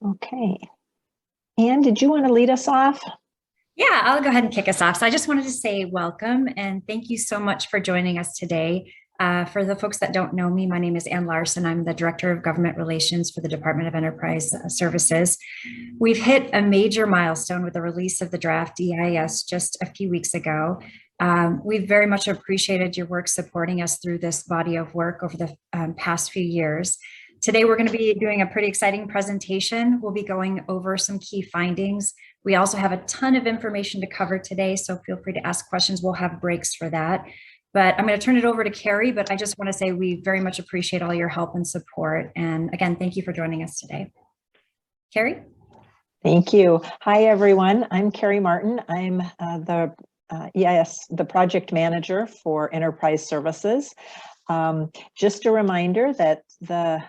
Okay. Anne, did you want to lead us off? Yeah, I'll go ahead and kick us off. So I just wanted to say welcome and thank you so much for joining us today. For the folks that don't know me, my name is Ann Larson. I'm the Director of Government Relations for the Department of Enterprise Services. We've hit a major milestone with the release of the draft EIS just a few weeks ago. We've very much appreciated your work supporting us through this body of work over the past few years. Today, we're going to be doing a pretty exciting presentation. We'll be going over some key findings. We also have a ton of information to cover today, so feel free to ask questions. We'll have breaks for that. But I'm going to turn it over to Kerry, but I just want to say we very much appreciate all your help and support. And again, thank you for joining us today. Kerry? Thank you. Hi, everyone. I'm Kerry Martin. I'm the EIS, the project manager for Enterprise Services. Just a reminder that the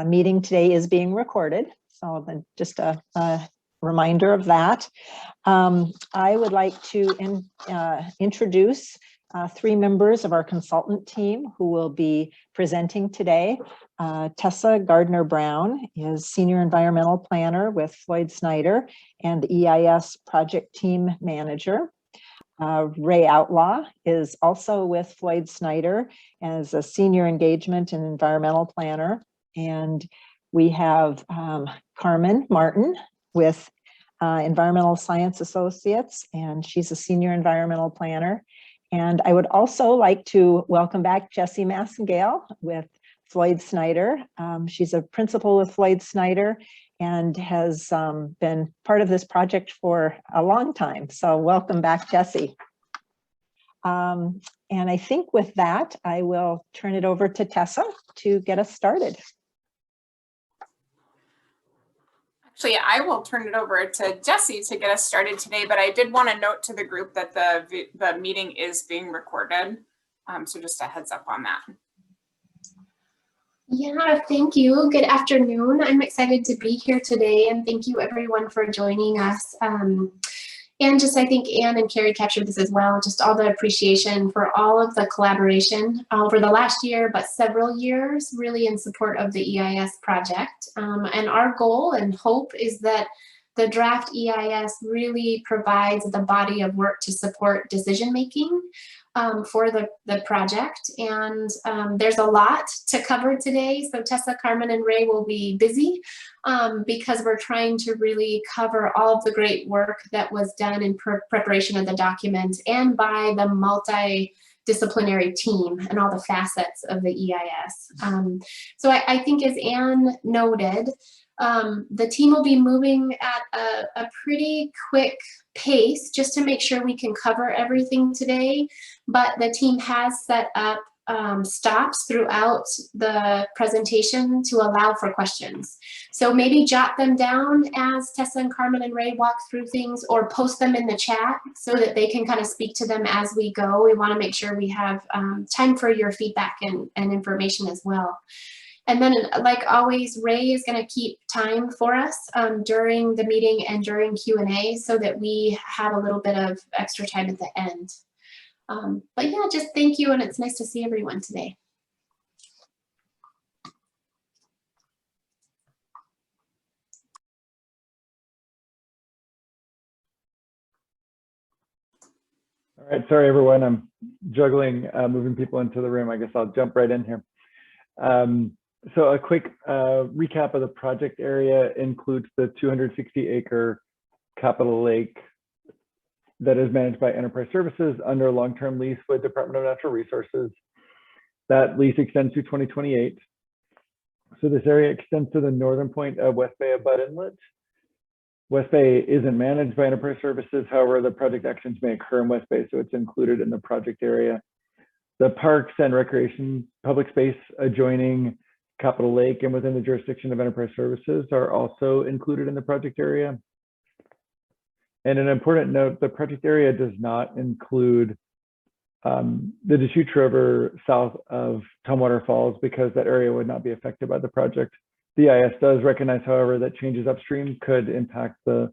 meeting today is being recorded. So just a reminder of that. I would like to introduce 3 members of our consultant team who will be presenting today. Tessa Gardner-Brown is Senior Environmental Planner with Floyd Snyder and the EIS Project Team Manager. Ray Outlaw is also with Floyd Snyder as a Senior Engagement and Environmental Planner. And we have Carmen Martin with Environmental Science Associates, and she's a Senior Environmental Planner. And I would also like to welcome back Jessie Massengale with Floyd Snyder. She's a principal with Floyd Snyder and has been part of this project for a long time. So welcome back, Jessie. And I think with that, I will turn it over to Tessa to get us started. Actually, I will turn it over to Jessie to get us started today, but I did want to note to the group that the meeting is being recorded. So just a heads up on that. Yeah, thank you. Good afternoon. I'm excited to be here today, and thank you everyone for joining us. And just, I think Anne and Kerry captured this as well, just all the appreciation for all of the collaboration over the last year, but several years, really in support of the EIS project. And our goal and hope is that the draft EIS really provides the body of work to support decision-making for the project. And there's a lot to cover today. So Tessa, Carmen, and Ray will be busy because we're trying to really cover all of the great work that was done in preparation of the document and by the multidisciplinary team and all the facets of the EIS. So I think, as Anne noted, the team will be moving at a pretty quick pace just to make sure we can cover everything today, but the team has set up stops throughout the presentation to allow for questions. So maybe jot them down as Tessa and Carmen and Ray walk through things, or post them in the chat so that they can kind of speak to them as we go. We want to make sure we have time for your feedback and information as well. And then, like always, Ray is going to keep time for us during the meeting and during Q&A so that we have a little bit of extra time at the end. But yeah, just thank you, and it's nice to see everyone today. All right, sorry everyone, I'm juggling moving people into the room. I guess I'll jump right in here. So a quick recap of the project area includes the 260-acre Capitol Lake that is managed by Enterprise Services under a long-term lease with Department of Natural Resources. That lease extends to 2028. So this area extends to the northern point of West Bay of Bud Inlet. West Bay isn't managed by Enterprise Services. However, the project actions may occur in West Bay, so it's included in the project area. The parks and recreation public space adjoining Capitol Lake and within the jurisdiction of Enterprise Services are also included in the project area. And an important note, the project area does not include the Deschutes River south of Tumwater Falls because that area would not be affected by the project. The EIS does recognize, however, that changes upstream could impact the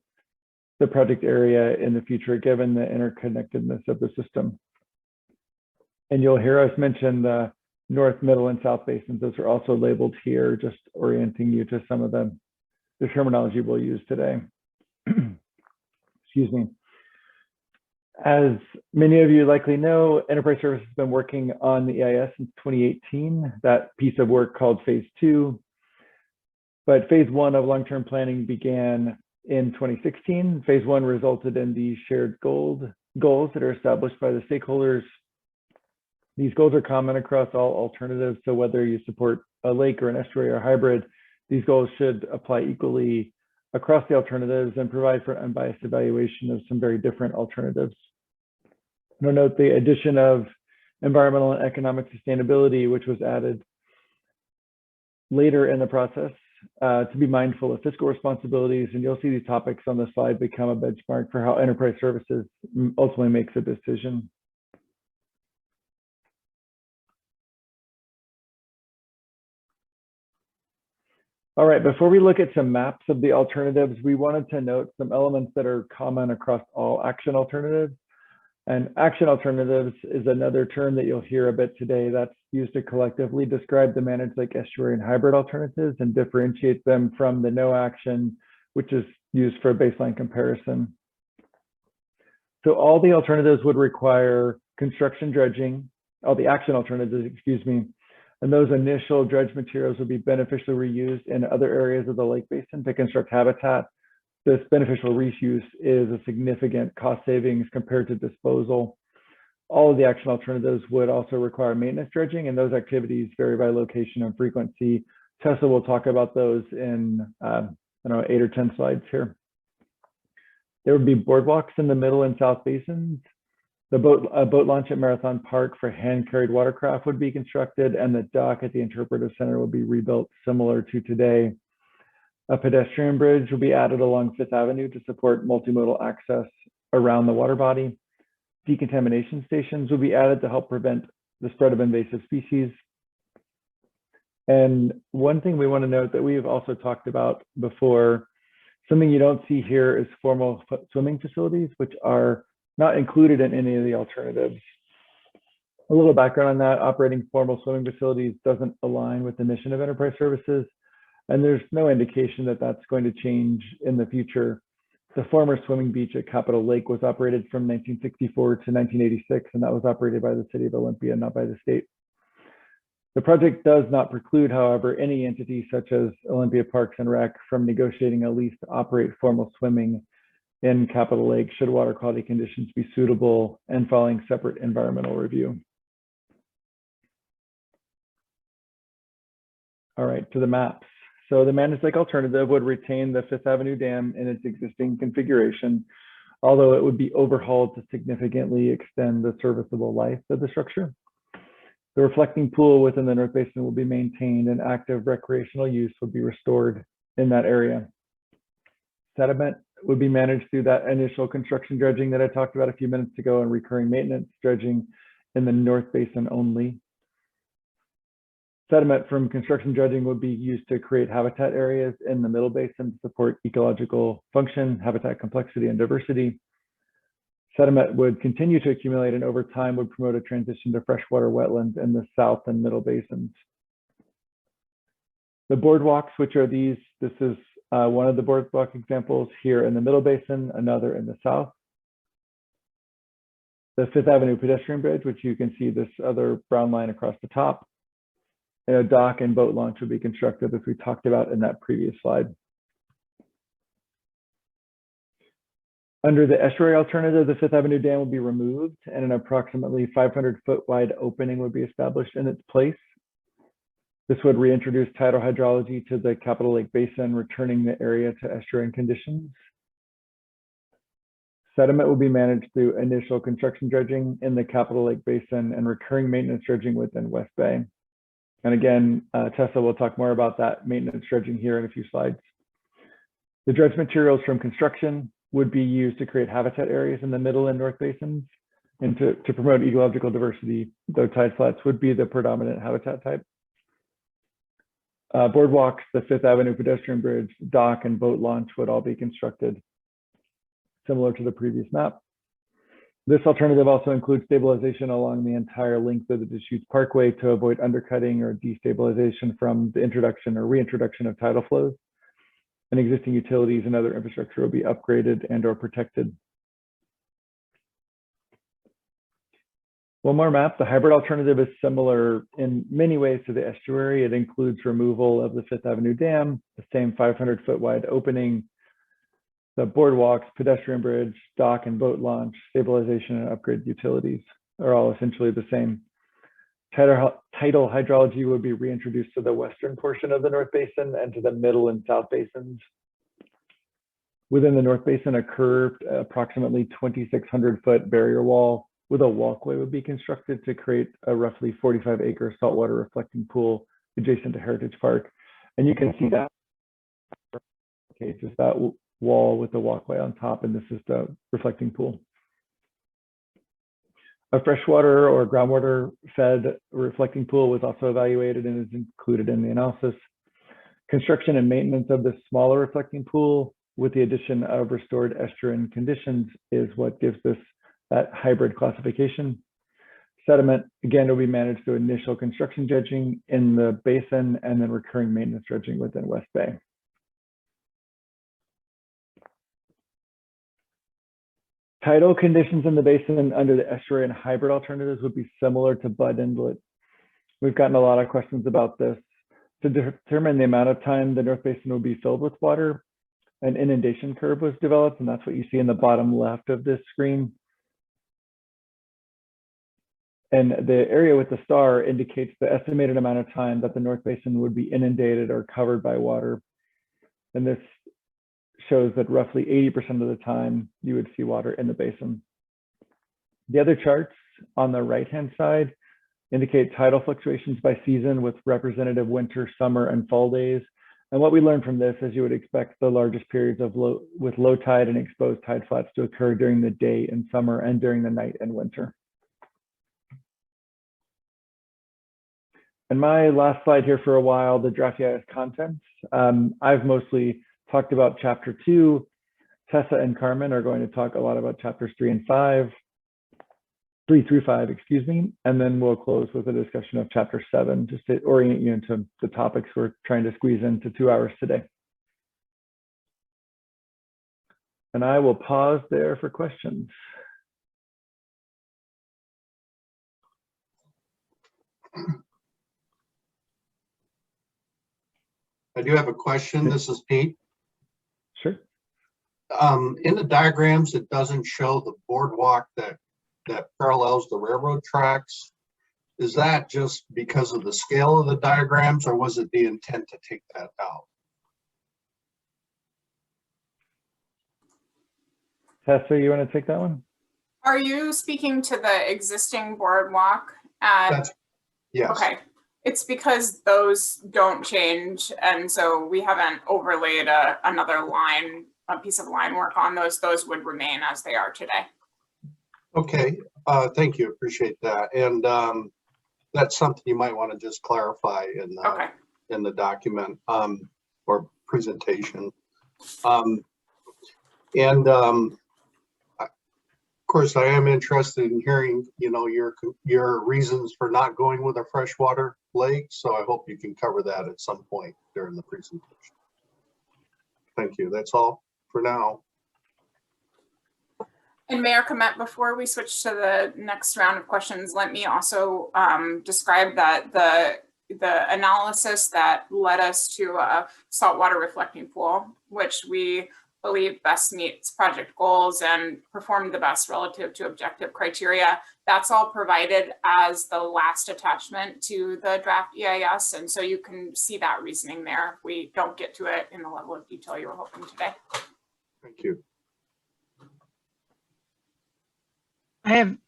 project area in the future given the interconnectedness of the system. And you'll hear us mention the North, Middle, and South Basins. Those are also labeled here, just orienting you to some of the the terminology we'll use today. Excuse me. As many of you likely know, Enterprise Services has been working on the EIS since 2018, that piece of work called Phase 2. But Phase 1 of long-term planning began in 2016. Phase 1 resulted in these shared goals that are established by the stakeholders. These goals are common across all alternatives, so whether you support a lake or an estuary or hybrid, these goals should apply equally across the alternatives and provide for unbiased evaluation of some very different alternatives. You'll note the addition of environmental and economic sustainability, which was added later in the process to be mindful of fiscal responsibilities. And you'll see these topics on the slide become a benchmark for how Enterprise Services ultimately makes a decision. All right, before we look at some maps of the alternatives, we wanted to note some elements that are common across all action alternatives. And action alternatives is another term that you'll hear a bit today that's used to collectively describe the managed lake, estuary, and hybrid alternatives and differentiate them from the no action, which is used for a baseline comparison. So all the alternatives would require construction dredging, all the action alternatives, excuse me, and those initial dredge materials would be beneficially reused in other areas of the lake basin to construct habitat. This beneficial reuse is a significant cost savings compared to disposal. All of the action alternatives would also require maintenance dredging, and those activities vary by location and frequency. Tessa will talk about those in 8 or 10 slides here. There would be boardwalks in the middle and south basins. A boat launch at Marathon Park for hand-carried watercraft would be constructed, and the dock at the Interpretive Center would be rebuilt similar to today. A pedestrian bridge will be added along Fifth Avenue to support multimodal access around the water body. Decontamination stations will be added to help prevent the spread of invasive species. And one thing we want to note that we have also talked about before, something you don't see here is formal swimming facilities, which are not included in any of the alternatives. A little background on that: operating formal swimming facilities doesn't align with the mission of Enterprise Services, and there's no indication that that's going to change in the future. The former swimming beach at Capitol Lake was operated from 1964 to 1986, and that was operated by the City of Olympia, not by the state. The project does not preclude, however, any entity such as Olympia Parks and Rec from negotiating a lease to operate formal swimming in Capitol Lake should water quality conditions be suitable and following separate environmental review. All right, to the maps. So the managed lake alternative would retain the Fifth Avenue Dam in its existing configuration, although it would be overhauled to significantly extend the serviceable life of the structure. The reflecting pool within the North Basin will be maintained, and active recreational use would be restored in that area. Sediment would be managed through that initial construction dredging that I talked about a few minutes ago, and recurring maintenance dredging in the North Basin only. Sediment from construction dredging would be used to create habitat areas in the Middle Basin to support ecological function, habitat complexity, and diversity. Sediment would continue to accumulate and over time would promote a transition to freshwater wetlands in the South and Middle Basins. The boardwalks, which are these, this is one of the boardwalk examples here in the Middle Basin, another in the South. The Fifth Avenue pedestrian bridge, which you can see this other brown line across the top. And a dock and boat launch would be constructed, as we talked about in that previous slide. Under the estuary alternative, the Fifth Avenue Dam will be removed and an approximately 500-foot wide opening would be established in its place. This would reintroduce tidal hydrology to the Capitol Lake Basin, returning the area to estuarine conditions. Sediment will be managed through initial construction dredging in the Capitol Lake Basin and recurring maintenance dredging within West Bay. And again, Tessa will talk more about that maintenance dredging here in a few slides. The dredge materials from construction would be used to create habitat areas in the Middle and North Basins and to promote ecological diversity, though tide flats would be the predominant habitat type. Boardwalks, the Fifth Avenue pedestrian bridge, dock, and boat launch would all be constructed similar to the previous map. This alternative also includes stabilization along the entire length of the Deschutes Parkway to avoid undercutting or destabilization from the introduction or reintroduction of tidal flows. and existing utilities and other infrastructure will be upgraded and or protected. One more map. The hybrid alternative is similar in many ways to the estuary. It includes removal of the Fifth Avenue Dam, the same 500-foot wide opening, the boardwalks, pedestrian bridge, dock and boat launch, stabilization and upgrade utilities are all essentially the same. Tidal hydrology would be reintroduced to the western portion of the North Basin and to the middle and south basins. Within the North Basin, a curved, approximately 2,600-foot barrier wall with a walkway would be constructed to create a roughly 45-acre saltwater reflecting pool adjacent to Heritage Park. And you can see that, okay, just that wall with the walkway on top, and this is the reflecting pool. A freshwater or groundwater fed reflecting pool was also evaluated and is included in the analysis. Construction and maintenance of the smaller reflecting pool with the addition of restored estuarine conditions is what gives this that hybrid classification. Sediment, again, will be managed through initial construction dredging in the basin and then recurring maintenance dredging within West Bay. Tidal conditions in the basin under the estuary and hybrid alternatives would be similar to Bud Inlet. We've gotten a lot of questions about this. To determine the amount of time the North Basin will be filled with water, an inundation curve was developed, and that's what you see in the bottom left of this screen. And the area with the star indicates the estimated amount of time that the North Basin would be inundated or covered by water. And this shows that roughly 80% of the time you would see water in the basin. The other charts on the right-hand side indicate tidal fluctuations by season with representative winter, summer, and fall days. And what we learned from this, as you would expect, the largest periods of low tide and exposed tide flats to occur during the day in summer and during the night in winter. And my last slide here for a while, the draft EIS contents. I've mostly talked about chapter 2. Tessa and Carmen are going to talk a lot about chapters 3 through 5, excuse me. And then we'll close with a discussion of chapter 7, just to orient you into the topics we're trying to squeeze into 2 hours today. And I will pause there for questions. I do have a question. This is Pete. Sure. In the diagrams, it doesn't show the boardwalk that parallels the railroad tracks. Is that just because of the scale of the diagrams, or was it the intent to take that out? Tessa, you want to take that one? Are you speaking to the existing boardwalk? Yes. Okay. It's because those don't change, and so we haven't overlaid another line, a piece of line work on those. Those would remain as they are today. Okay, thank you, appreciate that. And that's something you might want to just clarify in the document or presentation. Of course, I am interested in hearing, your reasons for not going with a freshwater lake. So I hope you can cover that at some point during the presentation. Thank you. That's all for now. And Mayor Komet, before we switch to the next round of questions, let me also describe that the analysis that led us to a saltwater reflecting pool, which we believe best meets project goals and performed the best relative to objective criteria. That's all provided as the last attachment to the draft EIS. And so you can see that reasoning there. We don't get to it in the level of detail you were hoping today. Thank you.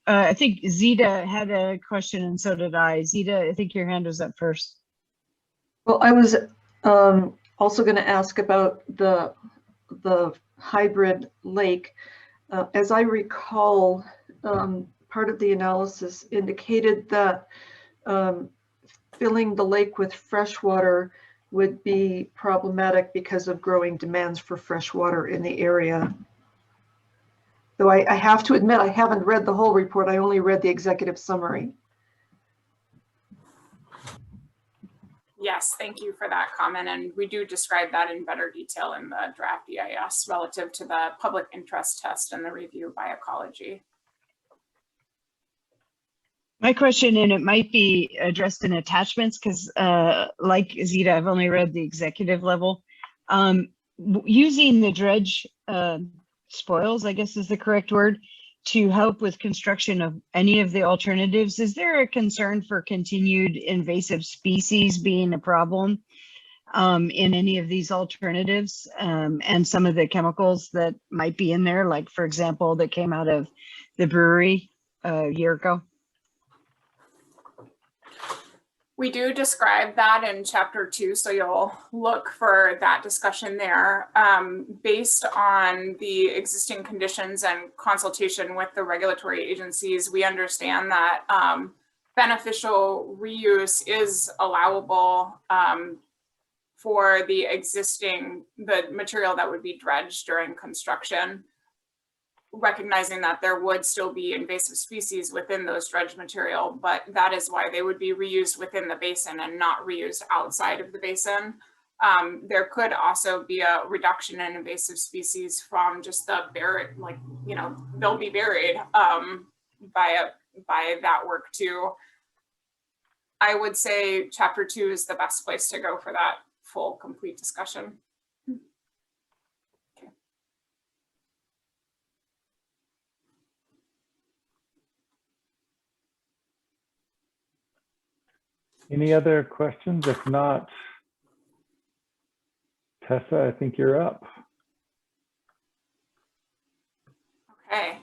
I think Zita had a question and so did I. Zita, I think your hand was up first. Well, I was also going to ask about the hybrid lake. As I recall, part of the analysis indicated that filling the lake with fresh water would be problematic because of growing demands for fresh water in the area. Though I have to admit, I haven't read the whole report. I only read the executive summary. Yes, thank you for that comment. And we do describe that in better detail in the draft EIS relative to the public interest test and the review by ecology. My question, and it might be addressed in attachments, because like Zita, I've only read the executive level. Using the dredge spoils, I guess is the correct word, to help with construction of any of the alternatives, is there a concern for continued invasive species being a problem in any of these alternatives, and some of the chemicals that might be in there, like, for example, that came out of the brewery a year ago? We do describe that in chapter 2, so you'll look for that discussion there. Based on the existing conditions and consultation with the regulatory agencies, we understand that beneficial reuse is allowable for the material that would be dredged during construction, recognizing that there would still be invasive species within those dredged material, but that is why they would be reused within the basin and not reused outside of the basin. There could also be a reduction in invasive species from just the buried, like, you know, they'll be buried by that work too. I would say chapter 2 is the best place to go for that full, complete discussion. Any other questions? If not, Tessa, I think you're up. Okay.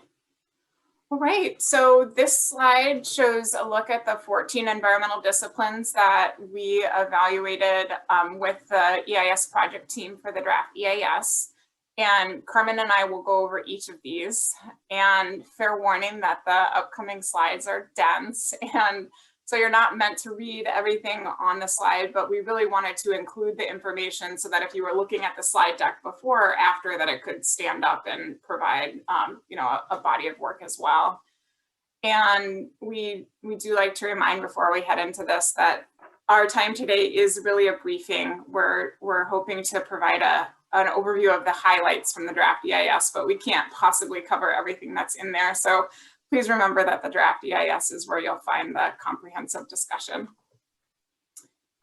All right, so this slide shows a look at the 14 environmental disciplines that we evaluated with the EIS project team for the draft EIS. And Carmen and I will go over each of these. And fair warning that the upcoming slides are dense, and so you're not meant to read everything on the slide, but we really wanted to include the information so that if you were looking at the slide deck before or after, that it could stand up and provide you know, a body of work as well. And we do like to remind before we head into this that our time today is really a briefing. We're hoping to provide an overview of the highlights from the draft EIS, but we can't possibly cover everything that's in there. So please remember that the draft EIS is where you'll find the comprehensive discussion.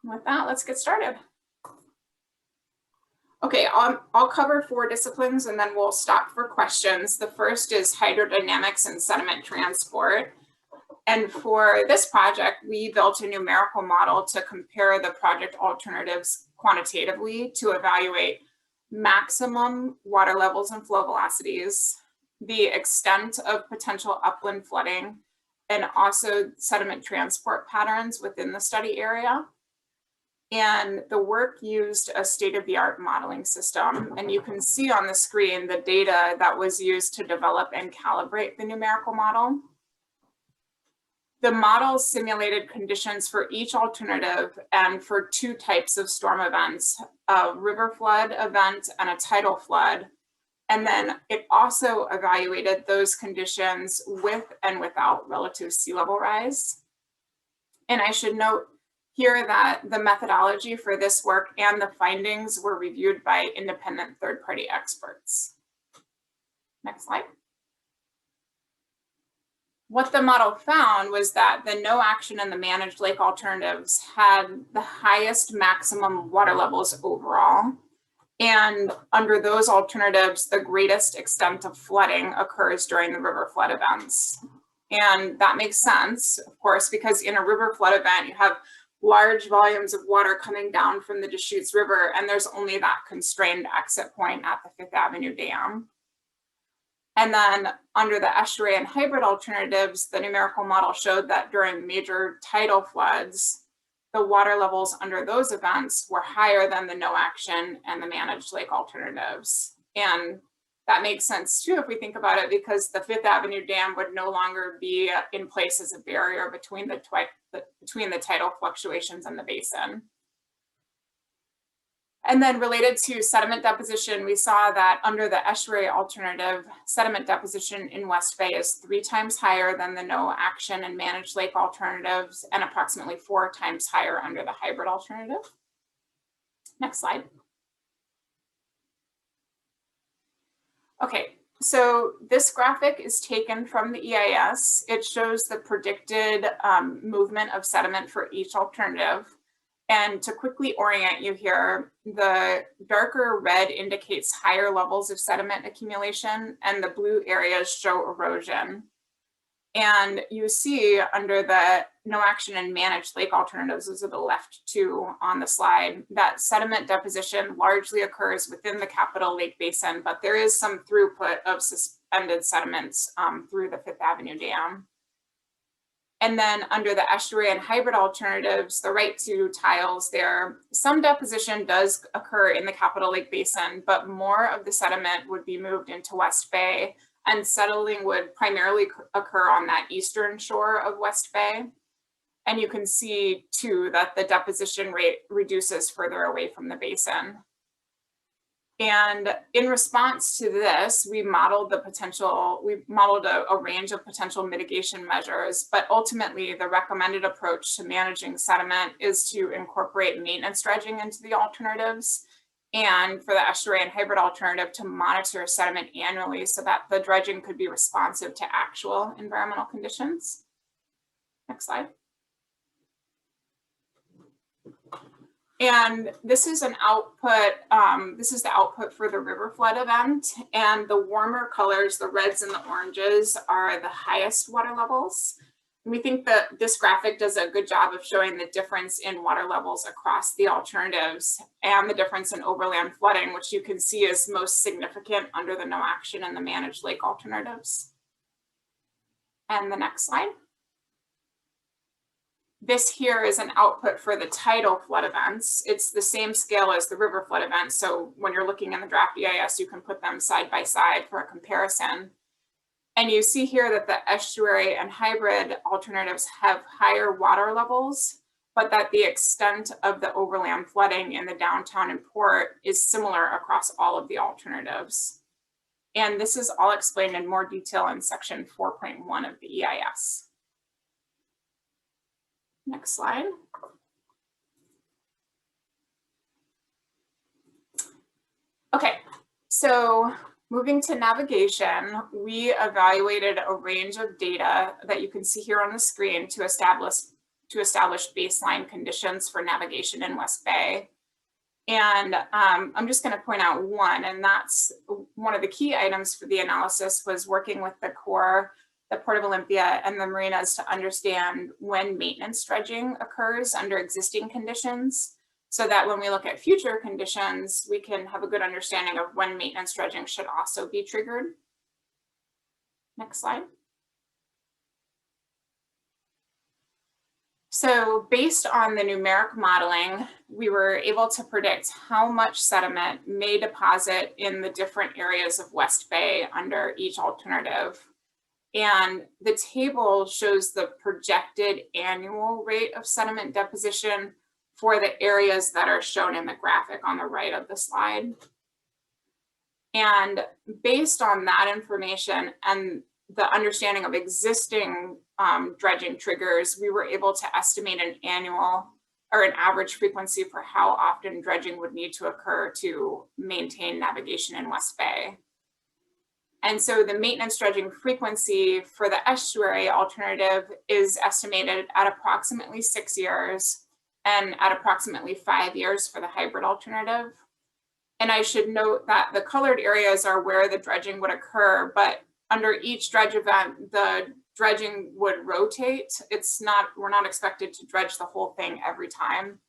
With that, let's get started. Okay, I'll cover 4 disciplines and then we'll stop for questions. The first is hydrodynamics and sediment transport. And for this project, we built a numerical model to compare the project alternatives quantitatively to evaluate maximum water levels and flow velocities, the extent of potential upland flooding, and also sediment transport patterns within the study area. And the work used a state-of-the-art modeling system. And you can see on the screen the data that was used to develop and calibrate the numerical model. The model simulated conditions for each alternative and for 2 types of storm events, a river flood event and a tidal flood. And then it also evaluated those conditions with and without relative sea level rise. And I should note here that the methodology for this work and the findings were reviewed by independent third-party experts. Next slide. What the model found was that the no action and the managed lake alternatives had the highest maximum water levels overall. And under those alternatives, the greatest extent of flooding occurs during the river flood events. And that makes sense, of course, because in a river flood event, you have large volumes of water coming down from the Deschutes River, and there's only that constrained exit point at the 5th Avenue Dam. And then under the estuary and hybrid alternatives, the numerical model showed that during major tidal floods, the water levels under those events were higher than the no action and the managed lake alternatives. And that makes sense too, if we think about it, because the 5th Avenue Dam would no longer be in place as a barrier between the tidal fluctuations and the basin. And then related to sediment deposition, we saw that under the estuary alternative, sediment deposition in West Bay is 3 times higher than the no action and managed lake alternatives and approximately 4 times higher under the hybrid alternative. Next slide. Okay, so this graphic is taken from the EIS. It shows the predicted movement of sediment for each alternative. And to quickly orient you here, the darker red indicates higher levels of sediment accumulation, and the blue areas show erosion. And you see under the no action and managed lake alternatives, those are the left two on the slide, that sediment deposition largely occurs within the capital lake basin, but there is some throughput of suspended sediments through the Fifth Avenue Dam. And then under the estuary and hybrid alternatives, the right two tiles there, some deposition does occur in the capital lake basin, but more of the sediment would be moved into West Bay, and settling would primarily occur on that eastern shore of West Bay. And you can see too that the deposition rate reduces further away from the basin. And in response to this, we modeled a range of potential mitigation measures, but ultimately the recommended approach to managing sediment is to incorporate maintenance dredging into the alternatives, and for the estuary and hybrid alternative to monitor sediment annually so that the dredging could be responsive to actual environmental conditions. Next slide. And this is an output, this is the output for the river flood event, and the warmer colors, the reds and the oranges, are the highest water levels. And we think that this graphic does a good job of showing the difference in water levels across the alternatives and the difference in overland flooding, which you can see is most significant under the no action and the managed lake alternatives. And the next slide. This here is an output for the tidal flood events. It's the same scale as the river flood events. So when you're looking in the draft EIS, you can put them side by side for a comparison. And you see here that the estuary and hybrid alternatives have higher water levels, but that the extent of the overland flooding in the downtown and port is similar across all of the alternatives. And this is all explained in more detail in section 4.1 of the EIS. Next slide. Okay, so moving to navigation, we evaluated a range of data that you can see here on the screen to establish baseline conditions for navigation in West Bay. And I'm just going to point out one, and that's one of the key items for the analysis was working with the Corps, the Port of Olympia, and the marinas to understand when maintenance dredging occurs under existing conditions, so that when we look at future conditions, we can have a good understanding of when maintenance dredging should also be triggered. Next slide. So based on the numeric modeling, we were able to predict how much sediment may deposit in the different areas of West Bay under each alternative. And the table shows the projected annual rate of sediment deposition for the areas that are shown in the graphic on the right of the slide. And based on that information and the understanding of existing dredging triggers, we were able to estimate an annual or an average frequency for how often dredging would need to occur to maintain navigation in West Bay. And so the maintenance dredging frequency for the estuary alternative is estimated at approximately 6 years and at approximately 5 years for the hybrid alternative. And I should note that the colored areas are where the dredging would occur, but under each dredge event, the dredging would rotate. We're not expected to dredge the whole thing every time.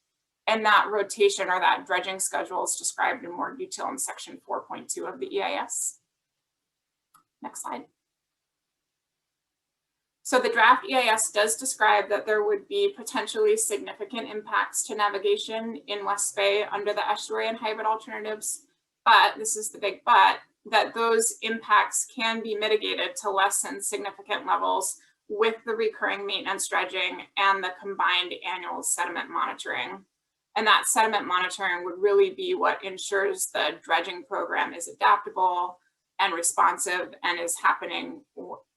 And that rotation or that dredging schedule is described in more detail in section 4.2 of the EIS. Next slide. So the draft EIS does describe that there would be potentially significant impacts to navigation in West Bay under the estuary and hybrid alternatives, but this is the big but, that those impacts can be mitigated to less than significant levels with the recurring maintenance dredging and the combined annual sediment monitoring. And that sediment monitoring would really be what ensures the dredging program is adaptable and responsive and is happening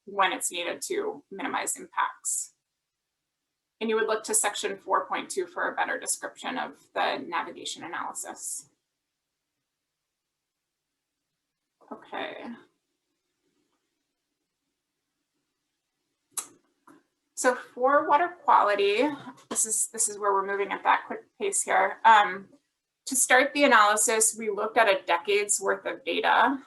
when it's needed to minimize impacts. And you would look to section 4.2 for a better description of the navigation analysis. Okay. So for water quality, this is where we're moving at that quick pace here. To start the analysis, we looked at a decade's worth of data.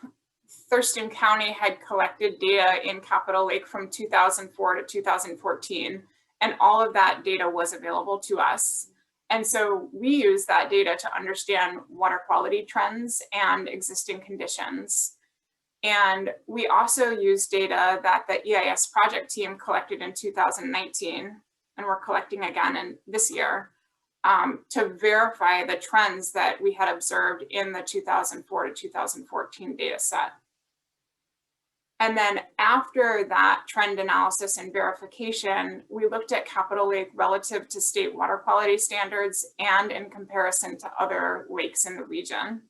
Thurston County had collected data in Capitol Lake from 2004 to 2014, and all of that data was available to us. And so we used that data to understand water quality trends and existing conditions. And we also used data that the EIS project team collected in 2019, and we're collecting again in this year, to verify the trends that we had observed in the 2004 to 2014 data set. And then after that trend analysis and verification, we looked at Capitol Lake relative to state water quality standards and in comparison to other lakes in the region.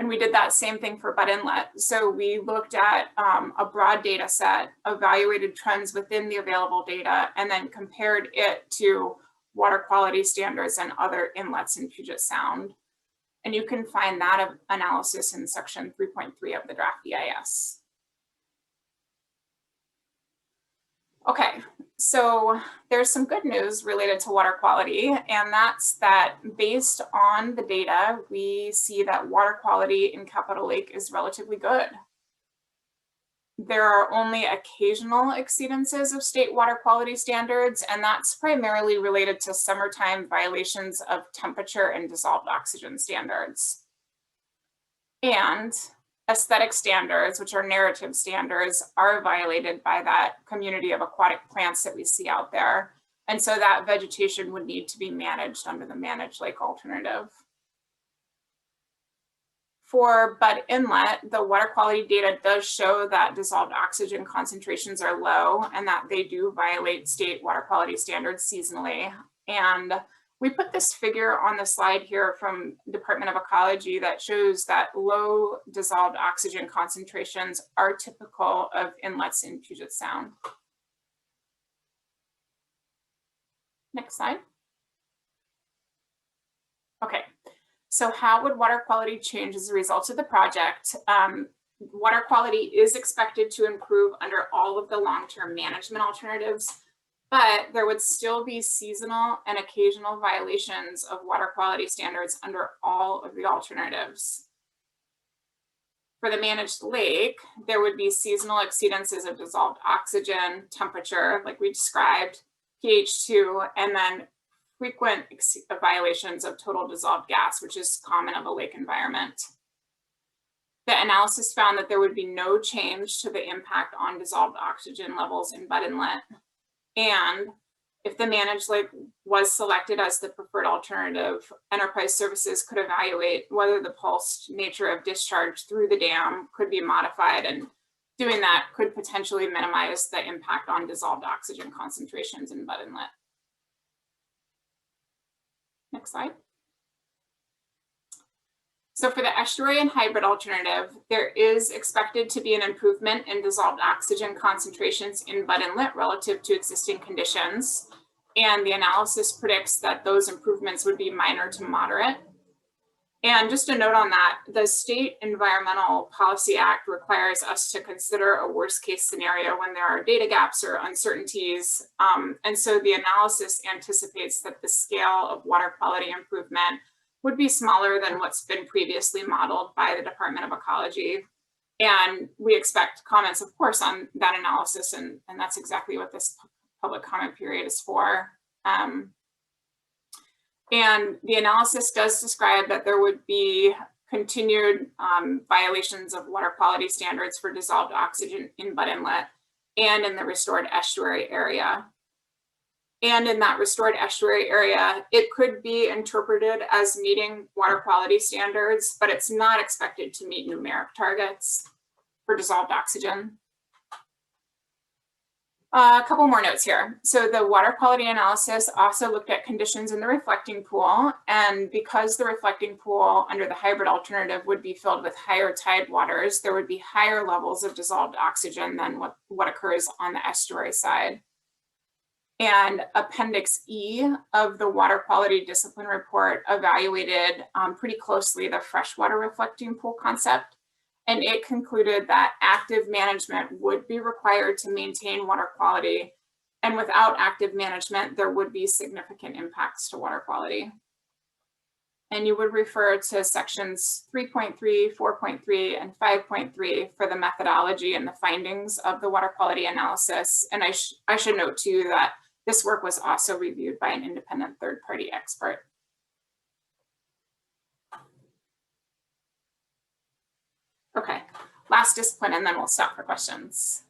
And we did that same thing for Butt Inlet. So we looked at a broad data set, evaluated trends within the available data, and then compared it to water quality standards and other inlets in Puget Sound. And you can find that analysis in section 3.3 of the draft EIS. Okay, so there's some good news related to water quality, and that's that based on the data, we see that water quality in Capitol Lake is relatively good. There are only occasional exceedances of state water quality standards, and that's primarily related to summertime violations of temperature and dissolved oxygen standards. And aesthetic standards, which are narrative standards, are violated by that community of aquatic plants that we see out there. And so that vegetation would need to be managed under the managed lake alternative. For Butt Inlet, the water quality data does show that dissolved oxygen concentrations are low and that they do violate state water quality standards seasonally. And we put this figure on the slide here from Department of Ecology that shows that low dissolved oxygen concentrations are typical of inlets in Puget Sound. Next slide. Okay. So how would water quality change as a result of the project? Water quality is expected to improve under all of the long-term management alternatives, but there would still be seasonal and occasional violations of water quality standards under all of the alternatives. For the managed lake, there would be seasonal exceedances of dissolved oxygen, temperature, like we described, pH2, and then frequent violations of total dissolved gas, which is common of a lake environment. The analysis found that there would be no change to the impact on dissolved oxygen levels in Butt Inlet. And if the managed lake was selected as the preferred alternative, enterprise services could evaluate whether the pulsed nature of discharge through the dam could be modified, and doing that could potentially minimize the impact on dissolved oxygen concentrations in Butt Inlet. Next slide. So for the estuary and hybrid alternative, there is expected to be an improvement in dissolved oxygen concentrations in Butt Inlet relative to existing conditions. And the analysis predicts that those improvements would be minor to moderate. And just a note on that, the State Environmental Policy Act requires us to consider a worst case scenario when there are data gaps or uncertainties. And so the analysis anticipates that the scale of water quality improvement would be smaller than what's been previously modeled by the Department of Ecology. And we expect comments, of course, on that analysis, and that's exactly what this public comment period is for. And the analysis does describe that there would be continued violations of water quality standards for dissolved oxygen in Butt Inlet and in the restored estuary area. And in that restored estuary area, it could be interpreted as meeting water quality standards, but it's not expected to meet numeric targets for dissolved oxygen. A couple more notes here. So the water quality analysis also looked at conditions in the reflecting pool, and because the reflecting pool under the hybrid alternative would be filled with higher tide waters, there would be higher levels of dissolved oxygen than what occurs on the estuary side. And Appendix E of the Water Quality Discipline Report evaluated pretty closely the freshwater reflecting pool concept. And it concluded that active management would be required to maintain water quality. And without active management, there would be significant impacts to water quality. And you would refer to sections 3.3, 4.3, and 5.3 for the methodology and the findings of the water quality analysis. And I should note too that this work was also reviewed by an independent third-party expert. Okay, last discipline, and then we'll stop for questions.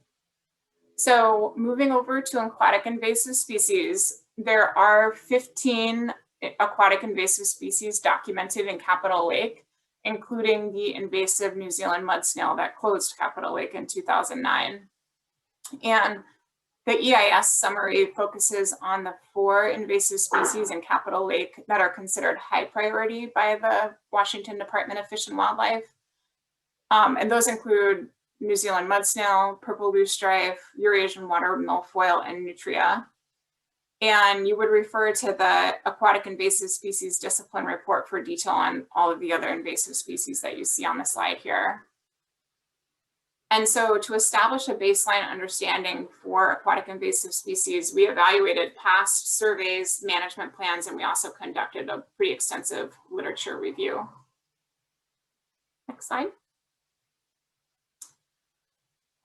So moving over to aquatic invasive species, there are 15 aquatic invasive species documented in Capitol Lake, including the invasive New Zealand mud snail that closed Capitol Lake in 2009. And the EIS summary focuses on the 4 invasive species in Capitol Lake that are considered high priority by the Washington Department of Fish and Wildlife. And those include New Zealand mud snail, purple loosestrife, Eurasian water milfoil, and nutria. And you would refer to the Aquatic Invasive Species Discipline Report for detail on all of the other invasive species that you see on the slide here. And so to establish a baseline understanding for aquatic invasive species, we evaluated past surveys, management plans, and we also conducted a pretty extensive literature review. Next slide.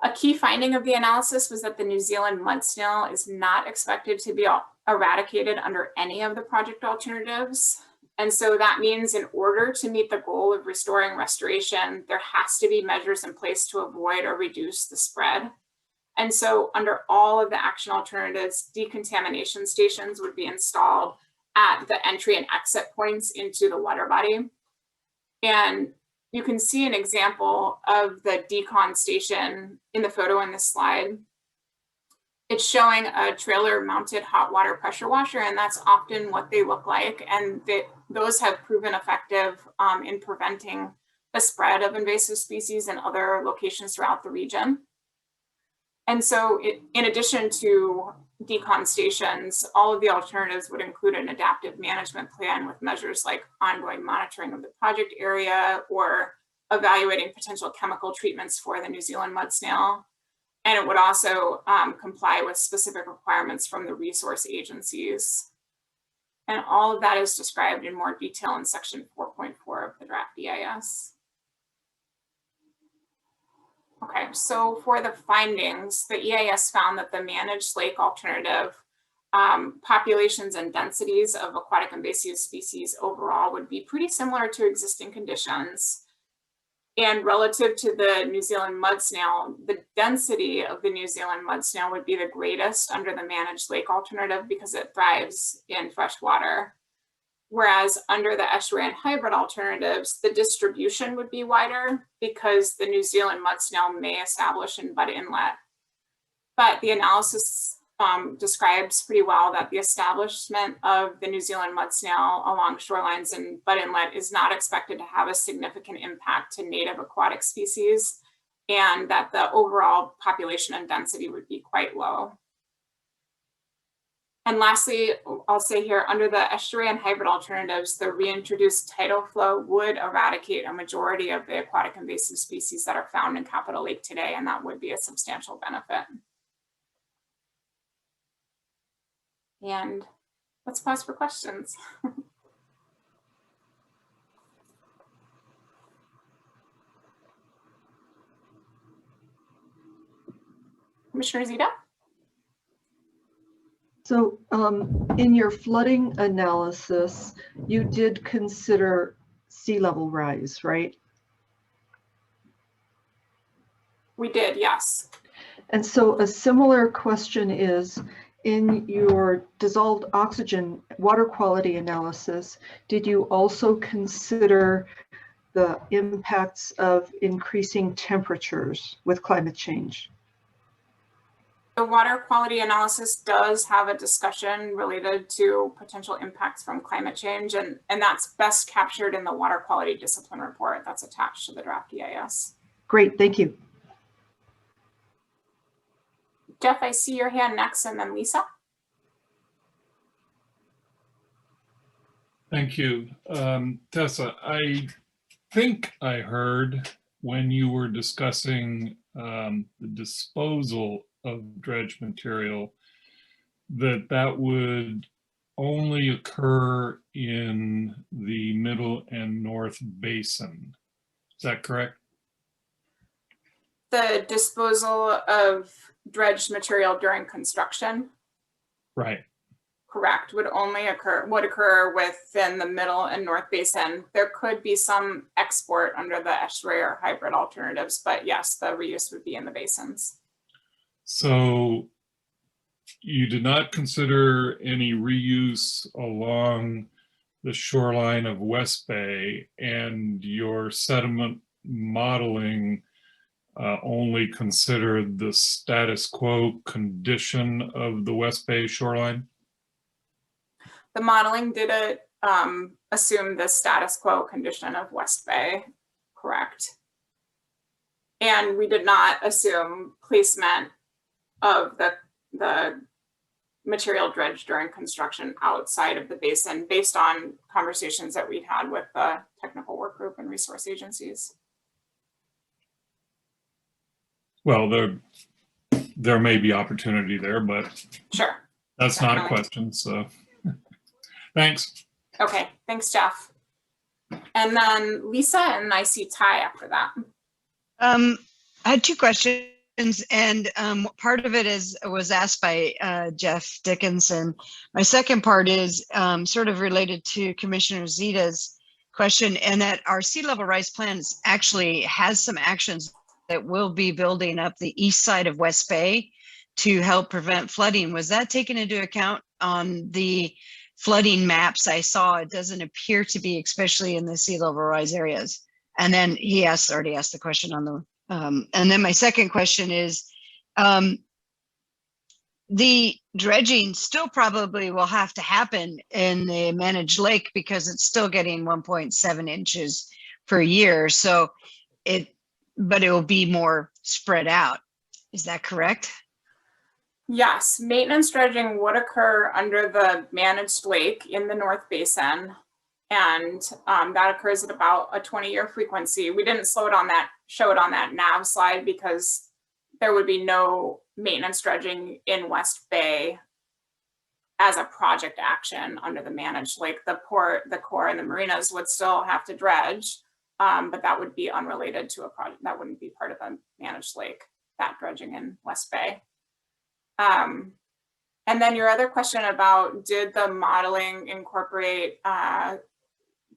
A key finding of the analysis was that the New Zealand mud snail is not expected to be eradicated under any of the project alternatives. And so that means in order to meet the goal of restoring restoration, there has to be measures in place to avoid or reduce the spread. And so under all of the action alternatives, decontamination stations would be installed at the entry and exit points into the water body. And you can see an example of the decon station in the photo in this slide. It's showing a trailer mounted hot water pressure washer, and that's often what they look like. And those have proven effective in preventing the spread of invasive species in other locations throughout the region. And so in addition to decon stations, all of the alternatives would include an adaptive management plan with measures like ongoing monitoring of the project area or evaluating potential chemical treatments for the New Zealand mud snail. And it would also comply with specific requirements from the resource agencies. And all of that is described in more detail in section 4.4 of the draft EIS. Okay, so for the findings, the EIS found that the managed lake alternative populations and densities of aquatic invasive species overall would be pretty similar to existing conditions. And relative to the New Zealand mud snail, the density of the New Zealand mud snail would be the greatest under the managed lake alternative because it thrives in fresh water. Whereas under the estuary and hybrid alternatives, the distribution would be wider because the New Zealand mud snail may establish in Bud Inlet. But the analysis describes pretty well that the establishment of the New Zealand mud snail along shorelines in Bud Inlet is not expected to have a significant impact to native aquatic species, and that the overall population and density would be quite low. And lastly, I'll say here, under the estuary and hybrid alternatives, the reintroduced tidal flow would eradicate a majority of the aquatic invasive species that are found in Capitol Lake today, and that would be a substantial benefit. And let's pause for questions. Commissioner Zita? So in your flooding analysis, you did consider sea level rise, right? We did, yes. And so a similar question is, in your dissolved oxygen water quality analysis, did you also consider the impacts of increasing temperatures with climate change? The water quality analysis does have a discussion related to potential impacts from climate change, and that's best captured in the water quality discipline report that's attached to the draft EIS. Great, thank you. Jeff, I see your hand next, and then Lisa. Thank you. Tessa, I think I heard when you were discussing the disposal of dredge material that that would only occur in the middle and north basin. Is that correct? The disposal of dredged material during construction, Right. correct, would occur within the middle and north basin. There could be some export under the estuary or hybrid alternatives, but yes, the reuse would be in the basins. So you did not consider any reuse along the shoreline of West Bay, and your sediment modeling only considered the status quo condition of the West Bay shoreline? The modeling did assume the status quo condition of West Bay, correct? And we did not assume placement of the material dredged during construction outside of the basin based on conversations that we'd had with the technical work group and resource agencies. Well, there may be opportunity there, but Sure. that's Definitely. not a question, so thanks. Okay, thanks, Jeff. And then Lisa, and I see Ty after that. I had two questions, and part of it was asked by Jeff Dickinson. My second part is sort of related to Commissioner Zita's question, and that our sea level rise plans actually has some actions that will be building up the east side of West Bay to help prevent flooding. Was that taken into account on the flooding maps I saw? It doesn't appear to be, especially in the sea level rise areas. And then he already asked the question on the, and then my second question is, the dredging still probably will have to happen in the managed lake because it's still getting 1.7 inches per year. So but it will be more spread out. Is that correct? Yes, maintenance dredging would occur under the managed lake in the North Basin. And that occurs at about a 20-year frequency. We didn't show it on that nav slide because there would be no maintenance dredging in West Bay as a project action under the managed lake. The port, the Corps, and the marinas would still have to dredge, but that would be unrelated to a project. That wouldn't be part of the managed lake, that dredging in West Bay. And then your other question about, did the modeling incorporate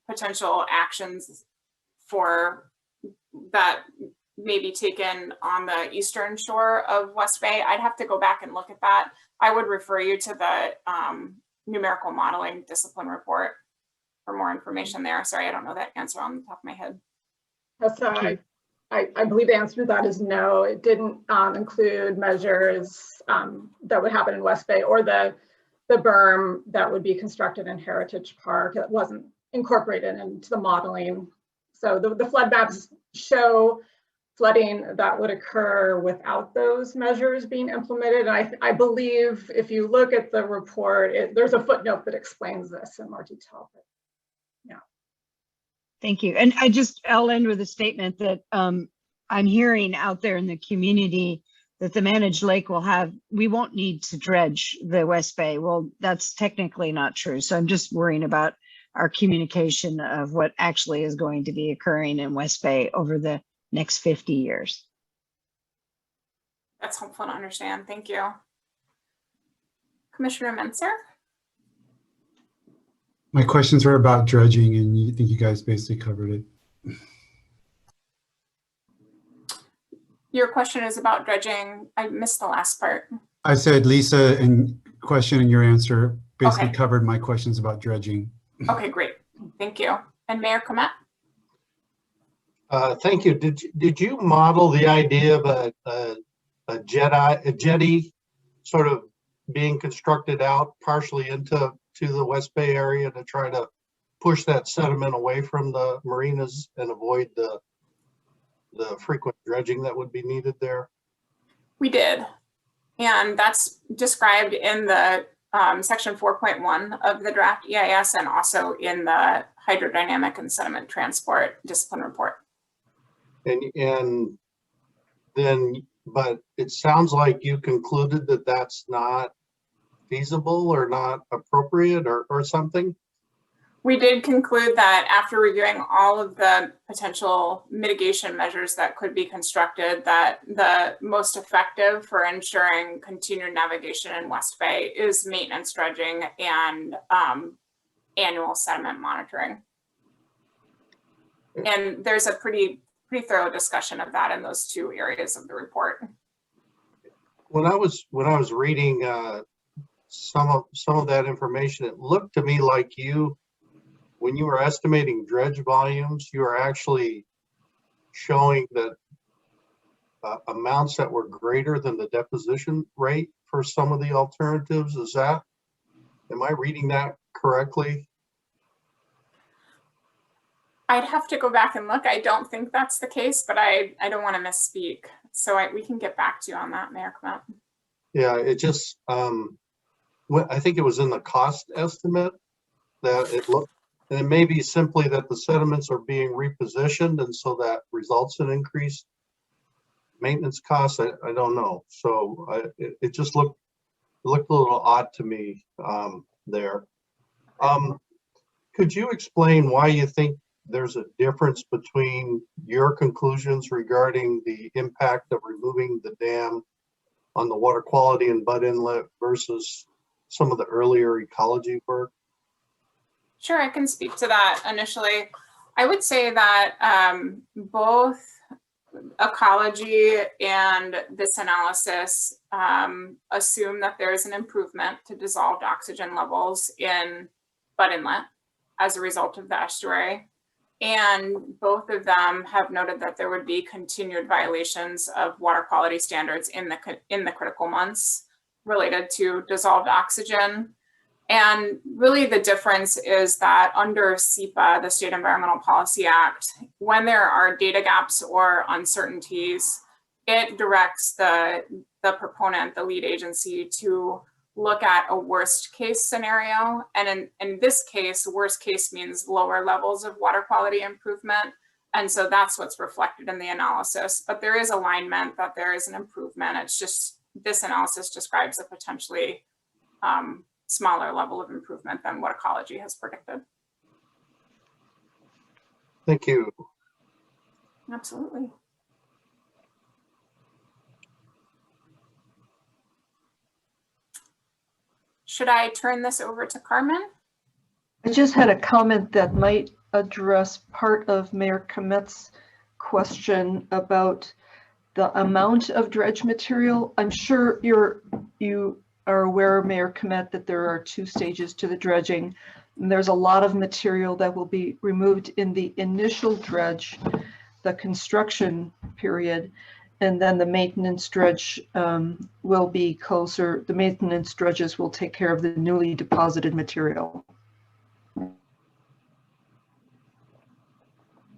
potential actions for that may be taken on the eastern shore of West Bay? I'd have to go back and look at that. I would refer you to the numerical modeling discipline report for more information there. Sorry, I don't know that answer on the top of my head. That's I believe the answer to that is no. It didn't include measures that would happen in West Bay or the berm that would be constructed in Heritage Park. It wasn't incorporated into the modeling. So the flood maps show flooding that would occur without those measures being implemented. And I believe if you look at the report, there's a footnote that explains this in more detail. But yeah. Thank you. And I'll end with a statement that I'm hearing out there in the community that the managed lake we won't need to dredge the West Bay. Well, that's technically not true. So I'm just worrying about our communication of what actually is going to be occurring in West Bay over the next 50 years. That's helpful to understand. Thank you. Commissioner Menser? My questions were about dredging, and you think you guys basically covered it. Your question is about dredging. I missed the last part. I said Lisa and question and your answer basically Okay. covered my questions about dredging. Okay, great. Thank you. And Mayor Comet? Thank you. Did you model the idea of a jetty sort of being constructed out partially into the West Bay area to try to push that sediment away from the marinas and avoid the frequent dredging that would be needed there? We did. And that's described in the section 4.1 of the draft EIS and also in the hydrodynamic and sediment transport discipline report. And then, but it sounds like you concluded that that's not feasible or not appropriate or something? We did conclude that after reviewing all of the potential mitigation measures that could be constructed, that the most effective for ensuring continued navigation in West Bay is maintenance dredging and annual sediment monitoring. And there's a pretty thorough discussion of that in those two areas of the report. When I was reading some of that information, it looked to me like when you were estimating dredge volumes, you were actually showing that amounts that were greater than the deposition rate for some of the alternatives. Am I reading that correctly? I'd have to go back and look. I don't think that's the case, but I don't want to misspeak. So we can get back to you on that, Mayor Clement. Yeah, it just, I think it was in the cost estimate that it looked, and it may be simply that the sediments are being repositioned and so that results in increased maintenance costs. I don't know. So it just looked a little odd to me there. Could you explain why you think there's a difference between your conclusions regarding the impact of removing the dam on the water quality in Butt Inlet versus some of the earlier ecology work? Sure, I can speak to that initially. I would say that both ecology and this analysis assume that there is an improvement to dissolved oxygen levels in Butt Inlet as a result of the estuary. And both of them have noted that there would be continued violations of water quality standards in the critical months related to dissolved oxygen. And really the difference is that under SEPA, the State Environmental Policy Act, when there are data gaps or uncertainties, it directs the proponent, the lead agency, to look at a worst case scenario. And in this case, worst case means lower levels of water quality improvement. And so that's what's reflected in the analysis. But there is alignment that there is an improvement. It's just this analysis describes a potentially smaller level of improvement than what ecology has predicted. Thank you. Absolutely. Should I turn this over to Carmen? I just had a comment that might address part of Mayor Comet's question about the amount of dredge material. I'm sure you are aware, Mayor Comet, that there are 2 stages to the dredging. And there's a lot of material that will be removed in the initial dredge, the construction period, and then the maintenance dredge will be closer. The maintenance dredges will take care of the newly deposited material.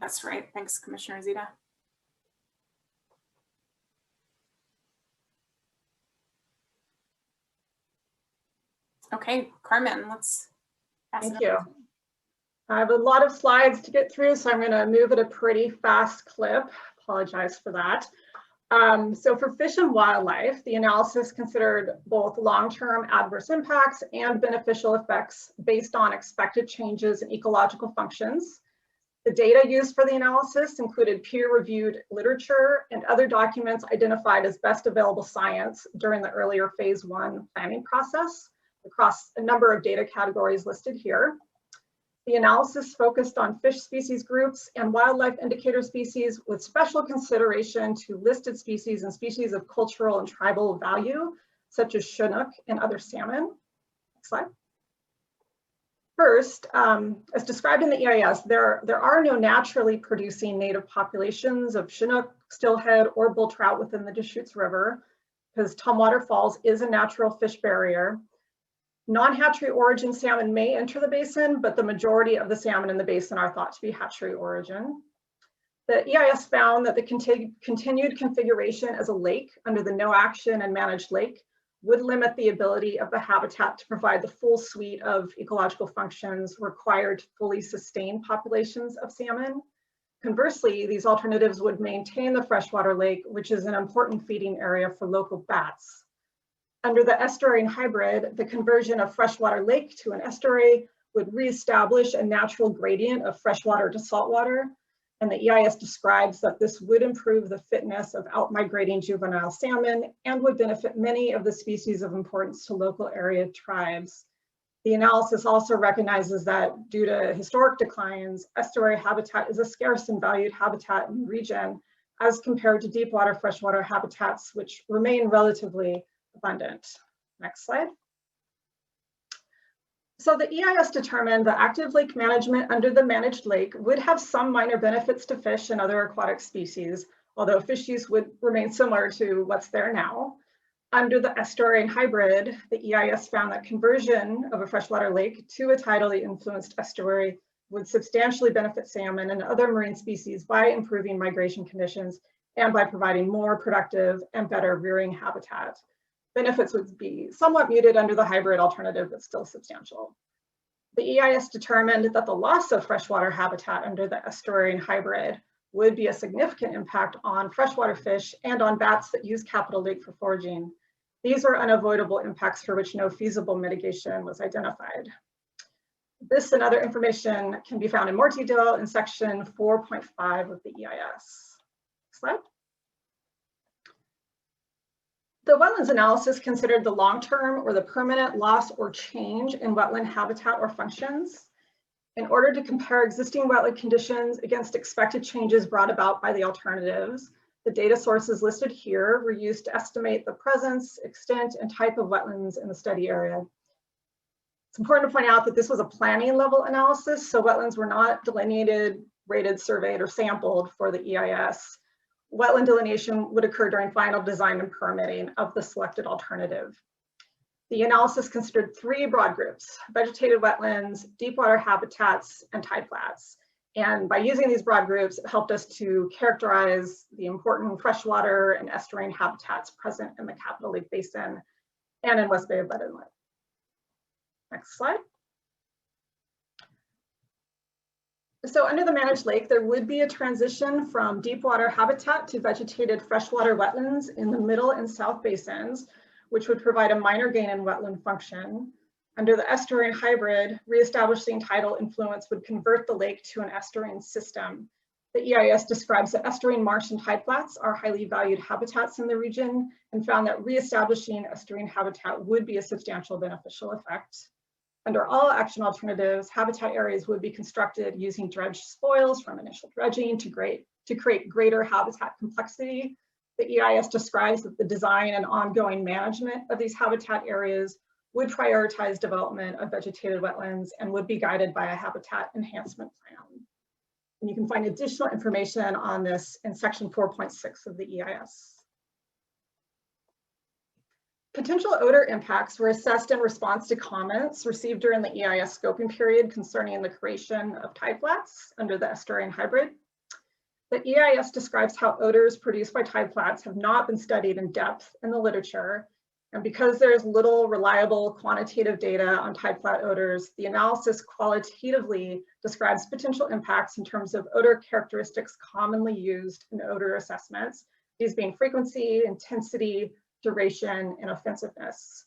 That's right. Thanks, Commissioner Zita. Okay, Carmen, let's pass it. Thank you. I have a lot of slides to get through, so I'm going to move at a pretty fast clip. Apologize for that. So for fish and wildlife, the analysis considered both long-term adverse impacts and beneficial effects based on expected changes in ecological functions. The data used for the analysis included peer-reviewed literature and other documents identified as best available science during the earlier phase 1 planning process across a number of data categories listed here. The analysis focused on fish species groups and wildlife indicator species with special consideration to listed species and species of cultural and tribal value, such as Chinook and other salmon. Next slide. First, as described in the EIS, there are no naturally producing native populations of Chinook, steelhead, or bull trout within the Deschutes River, because Tumwater Falls is a natural fish barrier. Non-hatchery origin salmon may enter the basin, but the majority of the salmon in the basin are thought to be hatchery origin. The EIS found that the continued configuration as a lake under the no action and managed lake would limit the ability of the habitat to provide the full suite of ecological functions required to fully sustain populations of salmon. Conversely, these alternatives would maintain the freshwater lake, which is an important feeding area for local bats. Under the estuarine hybrid, the conversion of freshwater lake to an estuary would reestablish a natural gradient of freshwater to saltwater, and the EIS describes that this would improve the fitness of outmigrating juvenile salmon and would benefit many of the species of importance to local area tribes. The analysis also recognizes that due to historic declines, estuary habitat is a scarce and valued habitat in the region as compared to deep water freshwater habitats, which remain relatively abundant. Next slide. So the EIS determined that active lake management under the managed lake would have some minor benefits to fish and other aquatic species, although fish use would remain similar to what's there now. Under the estuarine hybrid, the EIS found that conversion of a freshwater lake to a tidally influenced estuary would substantially benefit salmon and other marine species by improving migration conditions and by providing more productive and better rearing habitat. Benefits would be somewhat muted under the hybrid alternative, but still substantial. The EIS determined that the loss of freshwater habitat under the estuarine hybrid would be a significant impact on freshwater fish and on bats that use Capitol Lake for foraging. These are unavoidable impacts for which no feasible mitigation was identified. This and other information can be found in more detail in section 4.5 of the EIS. Next slide. The wetlands analysis considered the long-term or the permanent loss or change in wetland habitat or functions. In order to compare existing wetland conditions against expected changes brought about by the alternatives, the data sources listed here were used to estimate the presence, extent, and type of wetlands in the study area. It's important to point out that this was a planning level analysis, so wetlands were not delineated, rated, surveyed, or sampled for the EIS. Wetland delineation would occur during final design and permitting of the selected alternative. The analysis considered three broad groups: vegetated wetlands, deep water habitats, and tide flats. And by using these broad groups, it helped us to characterize the important freshwater and estuarine habitats present in the Capitol Lake Basin and in West Bay of Bed Inlet. Next slide. So under the managed lake, there would be a transition from deep water habitat to vegetated freshwater wetlands in the middle and south basins, which would provide a minor gain in wetland function. Under the estuarine hybrid, reestablishing tidal influence would convert the lake to an estuarine system. The EIS describes that estuarine marsh and tide flats are highly valued habitats in the region and found that reestablishing estuarine habitat would be a substantial beneficial effect. Under all action alternatives, habitat areas would be constructed using dredged spoils from initial dredging to create greater habitat complexity. The EIS describes that the design and ongoing management of these habitat areas would prioritize development of vegetated wetlands and would be guided by a habitat enhancement plan. And you can find additional information on this in section 4.6 of the EIS. Potential odor impacts were assessed in response to comments received during the EIS scoping period concerning the creation of tide flats under the estuarine hybrid. The EIS describes how odors produced by tide flats have not been studied in depth in the literature. And because there's little reliable quantitative data on tide flat odors, the analysis qualitatively describes potential impacts in terms of odor characteristics commonly used in odor assessments, these being frequency, intensity, duration, and offensiveness.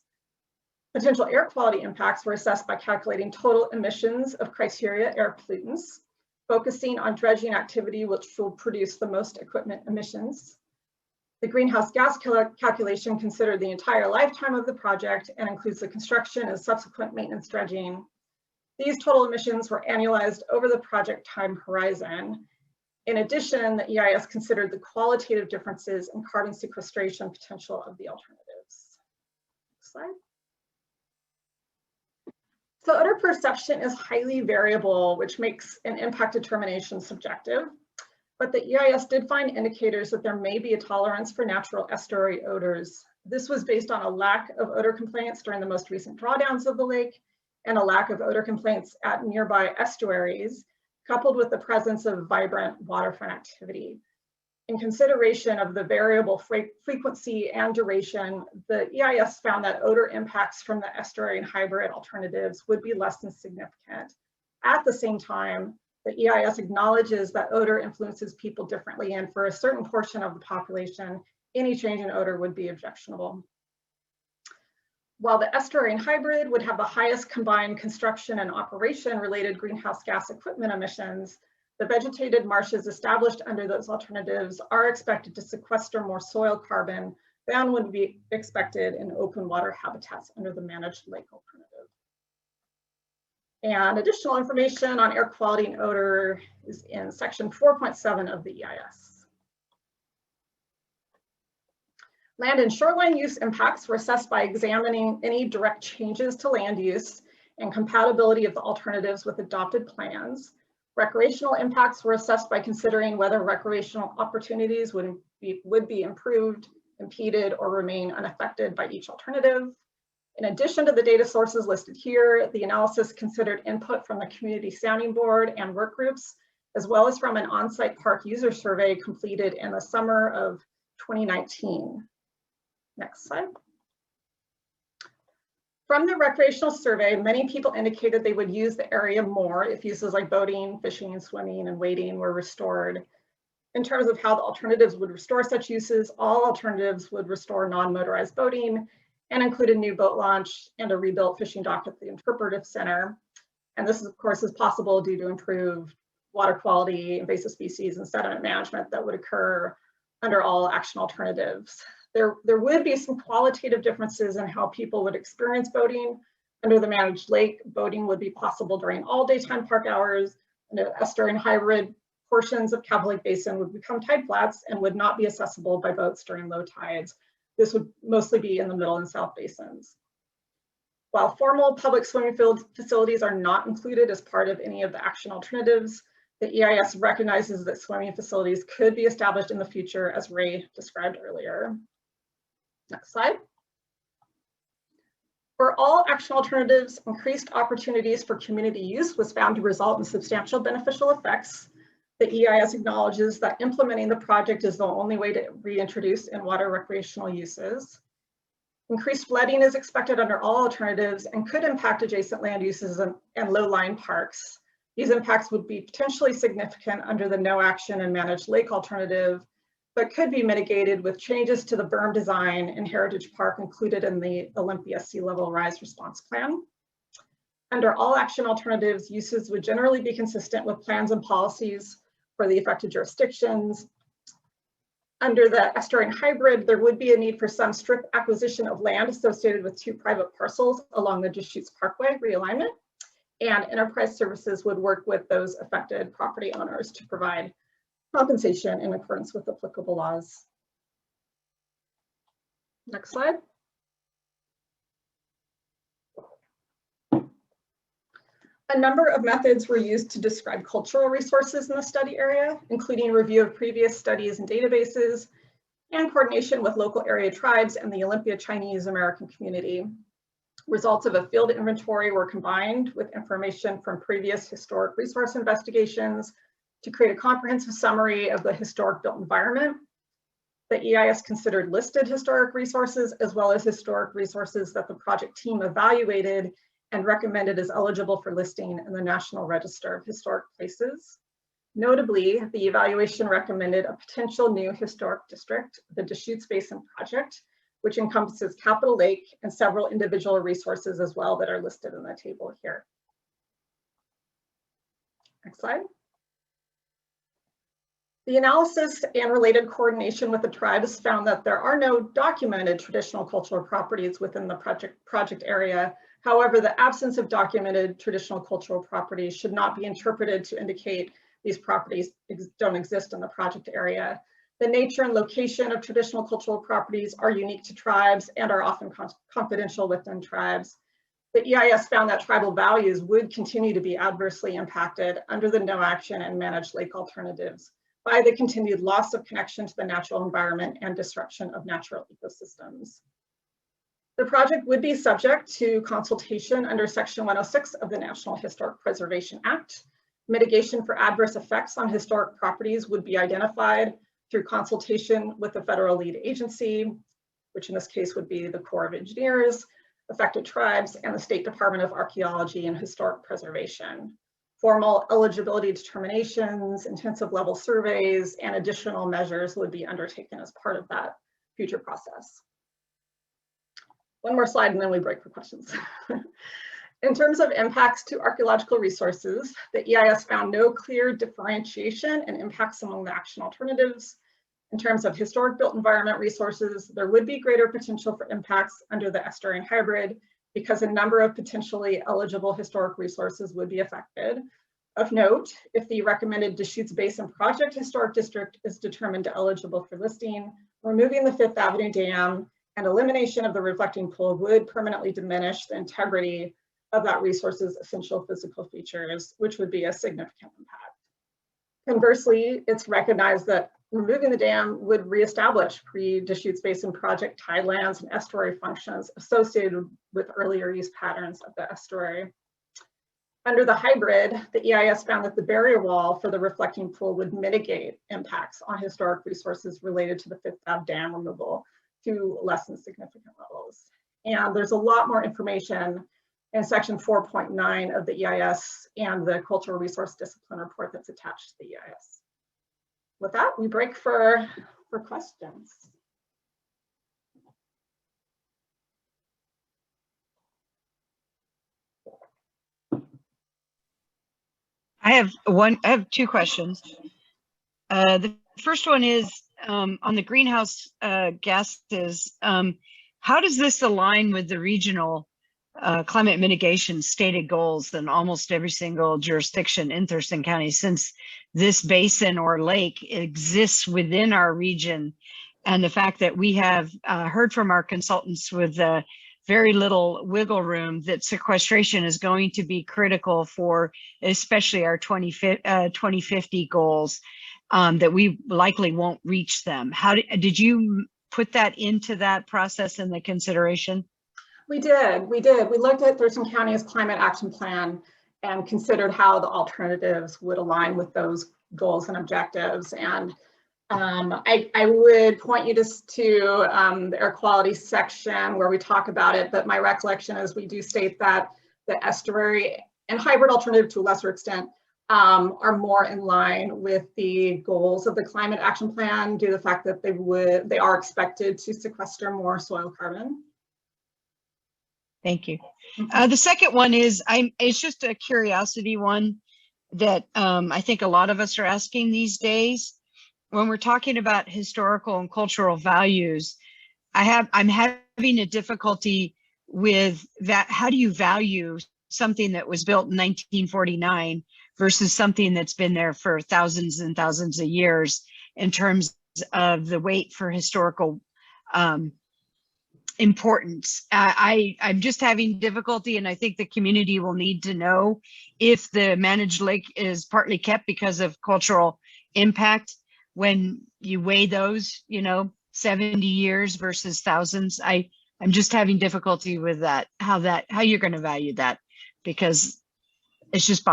Potential air quality impacts were assessed by calculating total emissions of criteria air pollutants, focusing on dredging activity, which will produce the most equipment emissions. The greenhouse gas calculation considered the entire lifetime of the project and includes the construction and subsequent maintenance dredging. These total emissions were annualized over the project time horizon. In addition, the EIS considered the qualitative differences in carbon sequestration potential of the alternatives. Next slide. So odor perception is highly variable, which makes an impact determination subjective. But the EIS did find indicators that there may be a tolerance for natural estuary odors. This was based on a lack of odor complaints during the most recent drawdowns of the lake and a lack of odor complaints at nearby estuaries, coupled with the presence of vibrant waterfront activity. in consideration of the variable frequency and duration, the EIS found that odor impacts from the estuary and hybrid alternatives would be less than significant. At the same time, the EIS acknowledges that odor influences people differently, and for a certain portion of the population, any change in odor would be objectionable. While the estuary and hybrid would have the highest combined construction and operation related greenhouse gas equipment emissions, the vegetated marshes established under those alternatives are expected to sequester more soil carbon than would be expected in open water habitats under the managed lake alternative. And additional information on air quality and odor is in section 4.7 of the EIS. Land and shoreline use impacts were assessed by examining any direct changes to land use and compatibility of the alternatives with adopted plans. Recreational impacts were assessed by considering whether recreational opportunities would be improved, impeded, or remain unaffected by each alternative. In addition to the data sources listed here, the analysis considered input from the Community Sounding Board and work groups, as well as from an on-site park user survey completed in the summer of 2019. Next slide. From the recreational survey, many people indicated they would use the area more if uses like boating, fishing, swimming, and wading were restored. In terms of how the alternatives would restore such uses, all alternatives would restore non-motorized boating and include a new boat launch and a rebuilt fishing dock at the interpretive center. And this, of course, is possible due to improved water quality, invasive species, and sediment management that would occur under all action alternatives. There would be some qualitative differences in how people would experience boating. Under the managed lake, boating would be possible during all daytime park hours, and the estuary and hybrid portions of Cavell Lake Basin would become tide flats and would not be accessible by boats during low tides. This would mostly be in the middle and south basins. While formal public swimming field facilities are not included as part of any of the action alternatives, the EIS recognizes that swimming facilities could be established in the future, as Ray described earlier. Next slide. For all action alternatives, increased opportunities for community use was found to result in substantial beneficial effects. The EIS acknowledges that implementing the project is the only way to reintroduce in-water recreational uses. Increased flooding is expected under all alternatives and could impact adjacent land uses and low-lying parks. These impacts would be potentially significant under the no action and managed lake alternative, but could be mitigated with changes to the berm design and Heritage Park included in the Olympia Sea Level Rise Response Plan. Under all action alternatives, uses would generally be consistent with plans and policies for the affected jurisdictions. Under the estuary and hybrid, there would be a need for some strip acquisition of land associated with 2 private parcels along the Deschutes Parkway realignment, and enterprise services would work with those affected property owners to provide compensation in accordance with applicable laws. Next slide. A number of methods were used to describe cultural resources in the study area, including review of previous studies and databases, and coordination with local area tribes and the Olympia Chinese American community. Results of a field inventory were combined with information from previous historic resource investigations to create a comprehensive summary of the historic built environment. The EIS considered listed historic resources as well as historic resources that the project team evaluated and recommended as eligible for listing in the National Register of Historic Places. Notably, the evaluation recommended a potential new historic district, the Deschutes Basin project, which encompasses Capitol Lake and several individual resources as well that are listed in the table here. Next slide. The analysis and related coordination with the tribes found that there are no documented traditional cultural properties within the project area. However, the absence of documented traditional cultural properties should not be interpreted to indicate these properties don't exist in the project area. The nature and location of traditional cultural properties are unique to tribes and are often confidential within tribes. The EIS found that tribal values would continue to be adversely impacted under the no action and managed lake alternatives by the continued loss of connection to the natural environment and disruption of natural ecosystems. The project would be subject to consultation under Section 106 of the National Historic Preservation Act. Mitigation for adverse effects on historic properties would be identified through consultation with the federal lead agency, which in this case would be the Corps of Engineers, affected tribes, and the State Department of Archaeology and Historic Preservation. Formal eligibility determinations, intensive level surveys, and additional measures would be undertaken as part of that future process. One more slide and then we break for questions. In terms of impacts to archaeological resources, the EIS found no clear differentiation and impacts among the action alternatives. In terms of historic built environment resources, there would be greater potential for impacts under the estuarine hybrid because a number of potentially eligible historic resources would be affected. Of note, if the recommended Deschutes Basin Project Historic District is determined eligible for listing, removing the Fifth Avenue Dam and elimination of the reflecting pool would permanently diminish the integrity of that resource's essential physical features, which would be a significant impact. Conversely, it's recognized that removing the dam would reestablish pre-Deschutes Basin Project tidelands and estuary functions associated with earlier use patterns of the estuary. Under the hybrid, the EIS found that the barrier wall for the reflecting pool would mitigate impacts on historic resources related to the Fifth Ave Dam removal to less than significant levels. And there's a lot more information in section 4.9 of the EIS and the Cultural Resource Discipline Report that's attached to the EIS. With that, we break for questions. I have two questions. The first one is on the greenhouse gases. How does this align with the regional climate mitigation stated goals in almost every single jurisdiction in Thurston County, since this basin or lake exists within our region, and the fact that we have heard from our consultants with very little wiggle room that sequestration is going to be critical for especially our 2050 goals, that we likely won't reach them. How did you put that into that process and the consideration? We did. We looked at Thurston County's climate action plan and considered how the alternatives would align with those goals and objectives. And I would point you just to the air quality section where we talk about it, but my recollection is we do state that the estuary and hybrid alternative to a lesser extent are more in line with the goals of the climate action plan due to the fact that they are expected to sequester more soil carbon. Thank you. The second one is, it's just a curiosity one that I think a lot of us are asking these days. When we're talking about historical and cultural values, I'm having a difficulty with that. How do you value something that was built in 1949 versus something that's been there for thousands and thousands of years in terms of the weight for historical importance? I'm just having difficulty, and I think the community will need to know if the managed lake is partly kept because of cultural impact. When you weigh those, 70 years versus thousands, I'm just having difficulty with that, how you're going to value that, because it's just.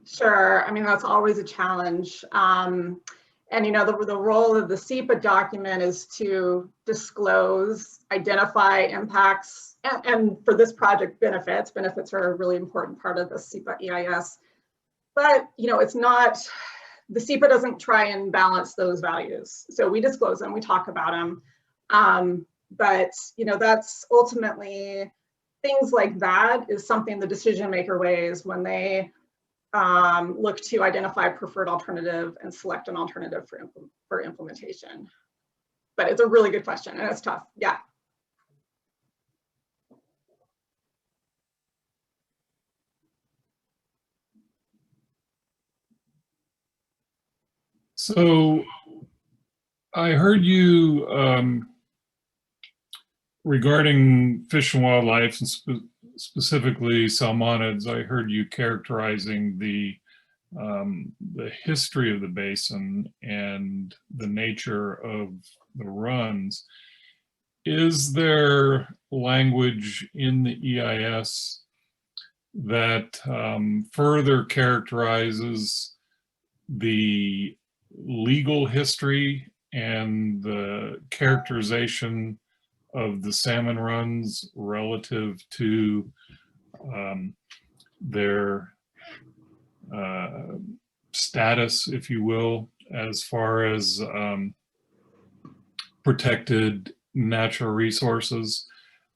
Sure. I mean, that's always a challenge. And the role of the SEPA document is to disclose, identify impacts, and for this project, benefits. Benefits are a really important part of the SEPA EIS. But, it's not, the SEPA doesn't try and balance those values. So we disclose them, we talk about them. But, that's ultimately, things like that is something the decision maker weighs when they look to identify preferred alternative and select an alternative for implementation. But it's a really good question and it's tough. Yeah. So I heard you regarding fish and wildlife, and specifically salmonids. I heard you characterizing the history of the basin and the nature of the runs. Is there language in the EIS that further characterizes the legal history and the characterization of the salmon runs relative to their status, if you will, as far as protected natural resources.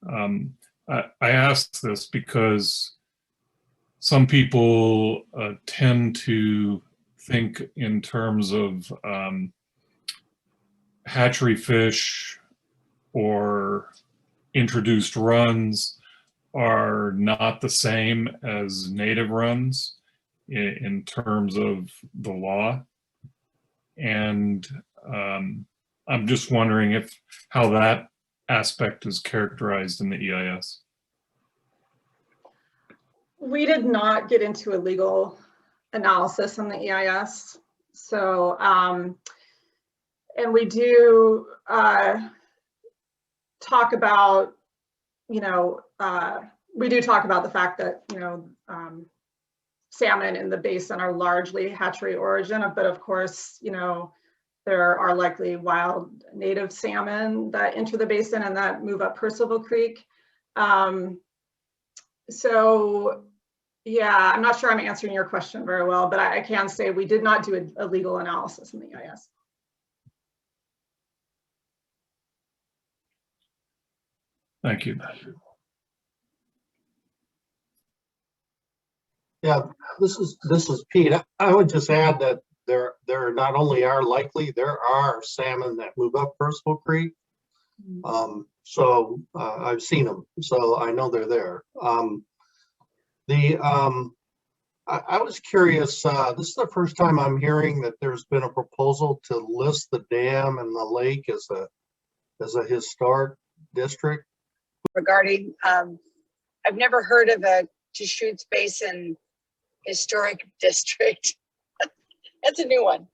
I ask this because some people tend to think in terms of hatchery fish or introduced runs are not the same as native runs in terms of the law. And I'm just wondering how that aspect is characterized in the EIS. We did not get into a legal analysis on the EIS. So, and we do talk about, we do talk about the fact that, salmon in the basin are largely hatchery origin, but of course, there are likely wild native salmon that enter the basin and that move up Percival Creek. So yeah, I'm not sure I'm answering your question very well, but I can say we did not do a legal analysis in the EIS. Thank you. Yeah, this is Pete. I would just add that there not only are likely, there are salmon that move up Percival Creek. So I've seen them, so I know they're there. I was curious, this is the first time I'm hearing that there's been a proposal to list the dam and the lake as a historic district. Regarding, I've never heard of a Deschutes Basin historic district. That's a new one.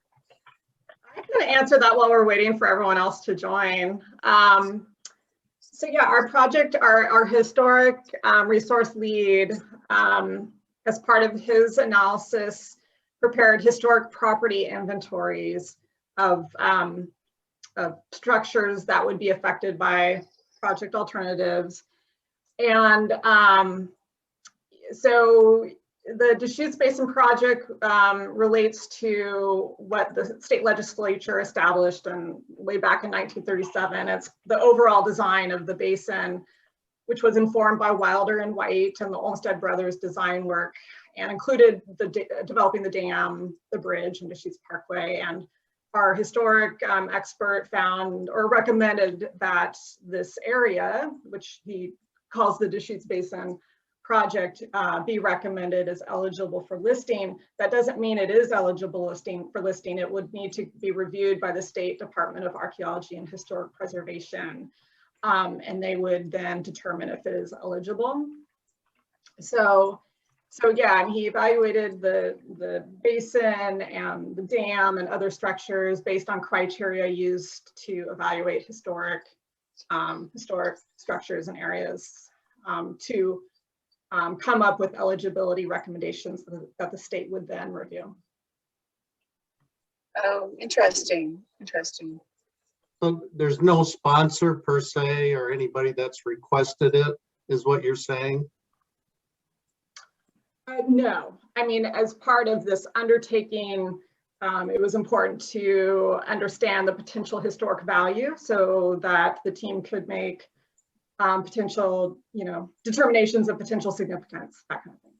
I'm going to answer that while we're waiting for everyone else to join. So yeah, our project, our historic resource lead, as part of his analysis, prepared historic property inventories of structures that would be affected by project alternatives. And so the Deschutes Basin project relates to what the state legislature established way back in 1937. It's the overall design of the basin, which was informed by Wilder and White and the Olmsted Brothers design work, and included developing the dam, the bridge, and Deschutes Parkway. And our historic expert found or recommended that this area, which he calls the Deschutes Basin project, be recommended as eligible for listing. That doesn't mean it is eligible for listing. It would need to be reviewed by the State Department of Archaeology and Historic Preservation. And they would then determine if it is eligible. So yeah, and he evaluated the basin and the dam and other structures based on criteria used to evaluate historic structures and areas to come up with eligibility recommendations that the state would then review. Oh, interesting, interesting. So there's no sponsor per se or anybody that's requested it, is what you're saying? No, I mean, as part of this undertaking, it was important to understand the potential historic value so that the team could make potential, determinations of potential significance, that kind of thing.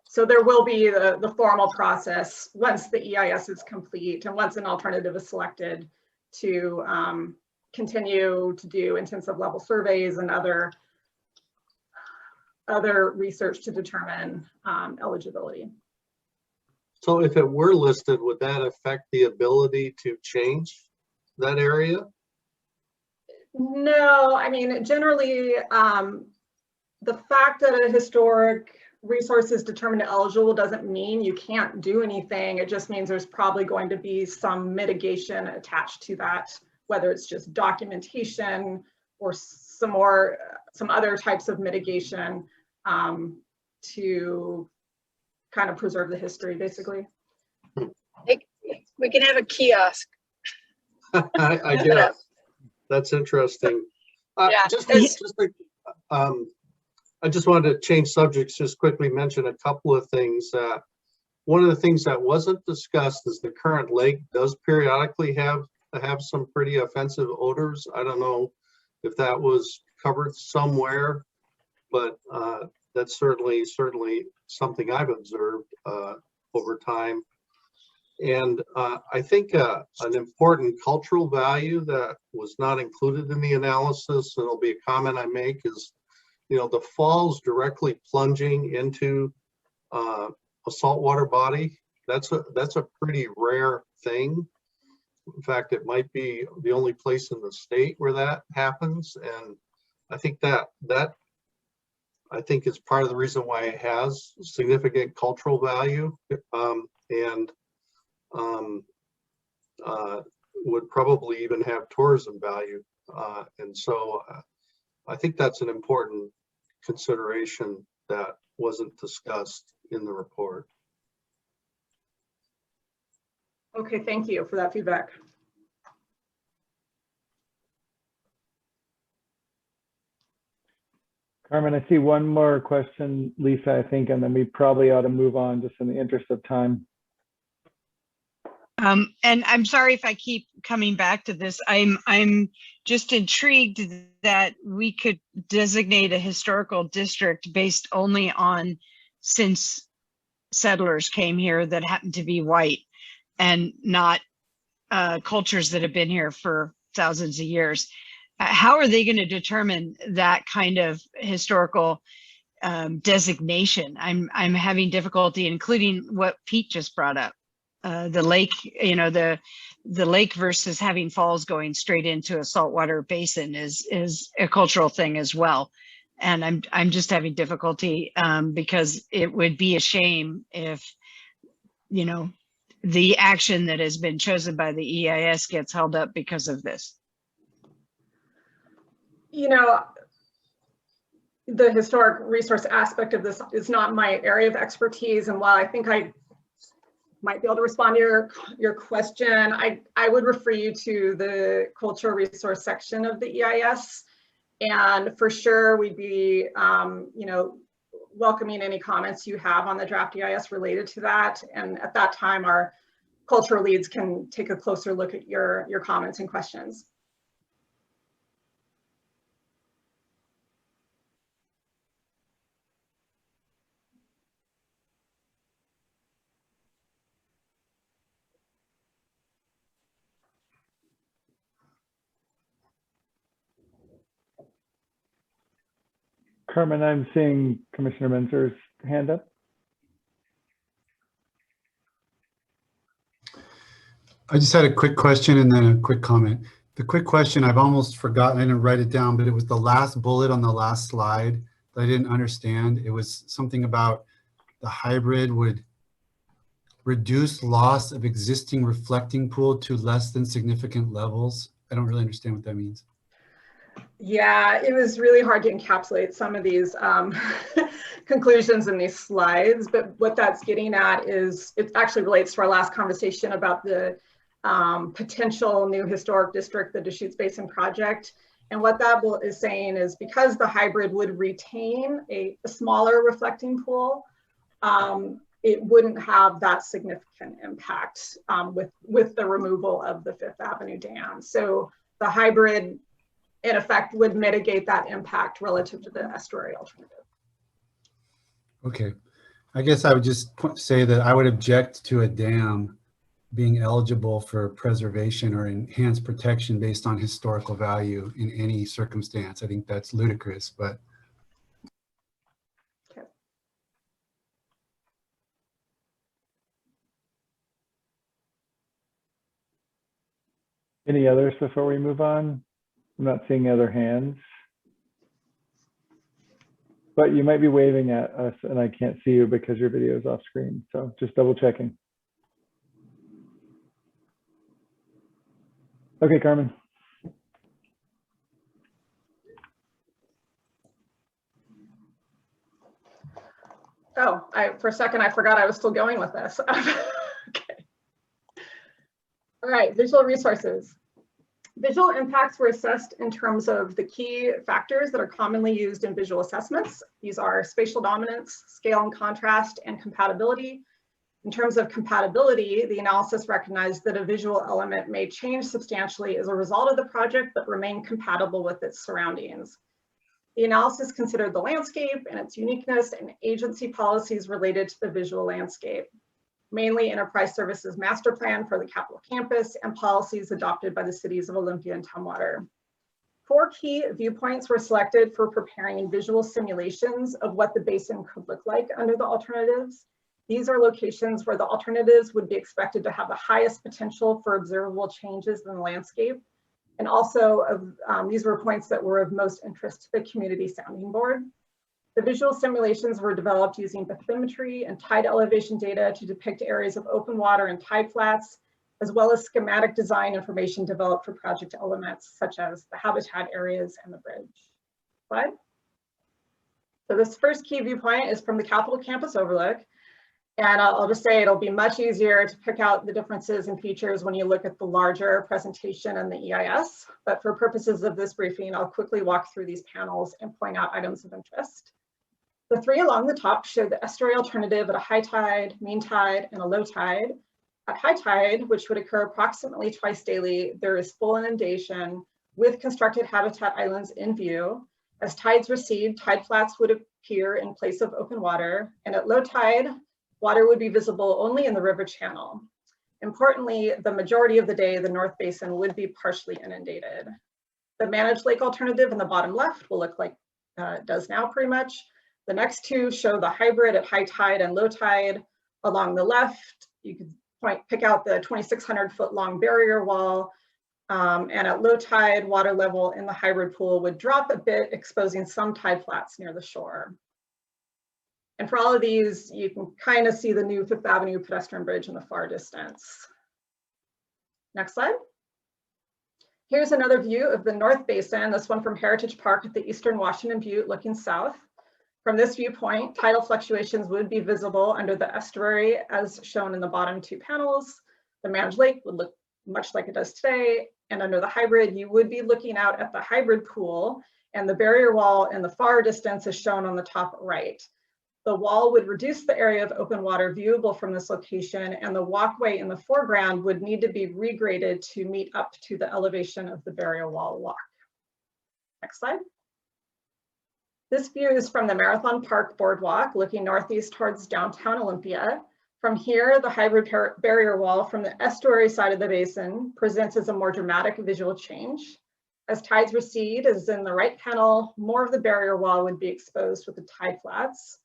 So there will be the formal process once the EIS is complete and once an alternative is selected to continue to do intensive level surveys and other research to determine eligibility. So if it were listed, would that affect the ability to change that area? No, I mean, generally, the fact that a historic resource is determined eligible doesn't mean you can't do anything. It just means there's probably going to be some mitigation attached to that, whether it's just documentation or some other types of mitigation to kind of preserve the history, basically. We can have a kiosk. I guess that's interesting. Yeah, I just wanted to change subjects, just quickly mention a couple of things. One of the things that wasn't discussed is the current lake does periodically have some pretty offensive odors. I don't know if that was covered somewhere, but that's certainly something I've observed over time. And I think an important cultural value that was not included in the analysis, and it'll be a comment I make, is, you know, the falls directly plunging into a saltwater body. That's a pretty rare thing. In fact, it might be the only place in the state where that happens, and I think that is part of the reason why it has significant cultural value, and would probably even have tourism value. And so I think that's an important consideration that wasn't discussed in the report. Okay, thank you for that feedback. Carmen, I see one more question, Lisa, I think, and then we probably ought to move on just in the interest of time. And I'm sorry if I keep coming back to this. I'm just intrigued that we could designate a historical district based only on since settlers came here that happen to be white, and not cultures that have been here for thousands of years. How are they going to determine that kind of historical designation? I'm having difficulty, including what Pete just brought up. The lake, you know, the lake versus having falls going straight into a saltwater basin is a cultural thing as well. And I'm just having difficulty because it would be a shame if, you know, the action that has been chosen by the EIS gets held up because of this. You know, the historic resource aspect of this is not my area of expertise, and while I think I might be able to respond to your question, I would refer you to the cultural resource section of the EIS, and for sure we'd be you know, welcoming any comments you have on the draft EIS related to that, and at that time our cultural leads can take a closer look at your comments and questions. Carmen, I'm seeing Commissioner Menser's hand up. I just had a quick question and then a quick comment. The quick question, I've almost forgotten, I didn't write it down, but it was the last bullet on the last slide that I didn't understand. It was something about the hybrid would reduce loss of existing reflecting pool to less than significant levels. I don't really understand what that means. Yeah, it was really hard to encapsulate some of these conclusions in these slides, but what that's getting at is, it actually relates to our last conversation about the potential new historic district, the Deschutes Basin project. And what that is saying is, because the hybrid would retain a smaller reflecting pool, it wouldn't have that significant impact with the removal of the Fifth Avenue Dam. So the hybrid, in effect, would mitigate that impact relative to the estuary alternative. Okay, I guess I would just say that I would object to a dam being eligible for preservation or enhanced protection based on historical value in any circumstance. I think that's ludicrous, but. Okay. Any others before we move on? I'm not seeing other hands. But you might be waving at us and I can't see you because your video is off screen. So just double checking. Okay, Carmen. Oh, for a second I forgot I was still going with this. Okay. All right, visual resources. Visual impacts were assessed in terms of the key factors that are commonly used in visual assessments. These are spatial dominance, scale and contrast, and compatibility. In terms of compatibility, the analysis recognized that a visual element may change substantially as a result of the project, but remain compatible with its surroundings. The analysis considered the landscape and its uniqueness and agency policies related to the visual landscape, mainly Enterprise Services Master Plan for the Capital Campus and policies adopted by the cities of Olympia and Tumwater. 4 key viewpoints were selected for preparing visual simulations of what the basin could look like under the alternatives. These are locations where the alternatives would be expected to have the highest potential for observable changes in the landscape. And also, these were points that were of most interest to the community sounding board. The visual simulations were developed using bathymetry and tide elevation data to depict areas of open water and tide flats, as well as schematic design information developed for project elements, such as the habitat areas and the bridge. Slide. So this first key viewpoint is from the Capitol Campus overlook. And I'll just say it'll be much easier to pick out the differences and features when you look at the larger presentation and the EIS. But for purposes of this briefing, I'll quickly walk through these panels and point out items of interest. The 3 along the top show the estuary alternative at a high tide, mean tide, and a low tide. At high tide, which would occur approximately twice daily, there is full inundation with constructed habitat islands in view. As tides recede, tide flats would appear in place of open water. And at low tide, water would be visible only in the river channel. Importantly, the majority of the day, the North Basin would be partially inundated. The managed lake alternative in the bottom left will look like it does now pretty much. The next 2 show the hybrid at high tide and low tide. Along the left, you can pick out the 2,600 foot long barrier wall. And at low tide, water level in the hybrid pool would drop a bit, exposing some tide flats near the shore. And for all of these, you can kind of see the new 5th Avenue pedestrian bridge in the far distance. Next slide. Here's another view of the North Basin, this one from Heritage Park at the Eastern Washington Butte looking south. From this viewpoint, tidal fluctuations would be visible under the estuary as shown in the bottom 2 panels. The managed lake would look much like it does today. And under the hybrid, you would be looking out at the hybrid pool, and the barrier wall in the far distance is shown on the top right. The wall would reduce the area of open water viewable from this location, and the walkway in the foreground would need to be regraded to meet up to the elevation of the barrier wall walk. Next slide. This view is from the Marathon Park Boardwalk, looking northeast towards downtown Olympia. From here, the hybrid barrier wall from the estuary side of the basin presents as a more dramatic visual change. As tides recede, as in the right panel, more of the barrier wall would be exposed with the tide flats.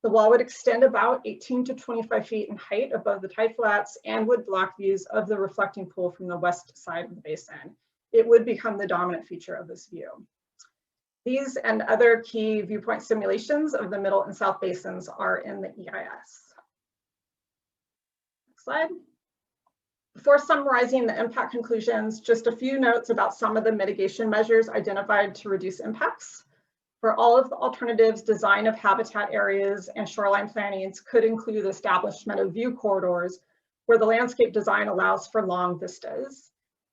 The wall would extend about 18 to 25 feet in height above the tide flats and would block views of the reflecting pool from the west side of the basin. It would become the dominant feature of this view. These and other key viewpoint simulations of the middle and south basins are in the EIS. Next slide. Before summarizing the impact conclusions, just a few notes about some of the mitigation measures identified to reduce impacts. For all of the alternatives, design of habitat areas and shoreline plannings could include the establishment of view corridors where the landscape design allows for long vistas.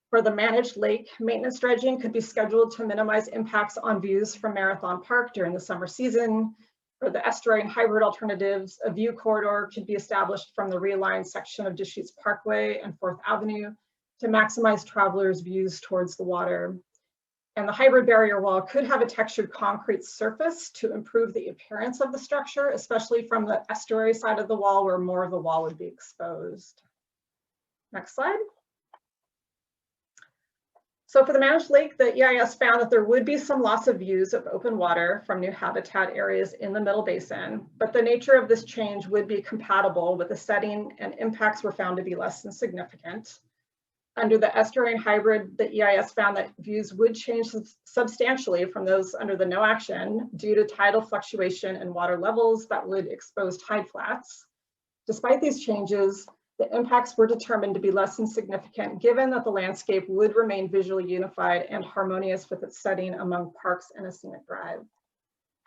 For the managed lake, maintenance dredging could be scheduled to minimize impacts on views from Marathon Park during the summer season. For the estuary and hybrid alternatives, a view corridor could be established from the realigned section of Deschutes Parkway and 4th Avenue to maximize travelers' views towards the water. And the hybrid barrier wall could have a textured concrete surface to improve the appearance of the structure, especially from the estuary side of the wall where more of the wall would be exposed. Next slide. So for the managed lake, the EIS found that there would be some loss of views of open water from new habitat areas in the middle basin, but the nature of this change would be compatible with the setting and impacts were found to be less than significant. Under the estuary and hybrid, the EIS found that views would change substantially from those under the no action due to tidal fluctuation and water levels that would expose tide flats. Despite these changes, the impacts were determined to be less than significant given that the landscape would remain visually unified and harmonious with its setting among parks and a scenic drive.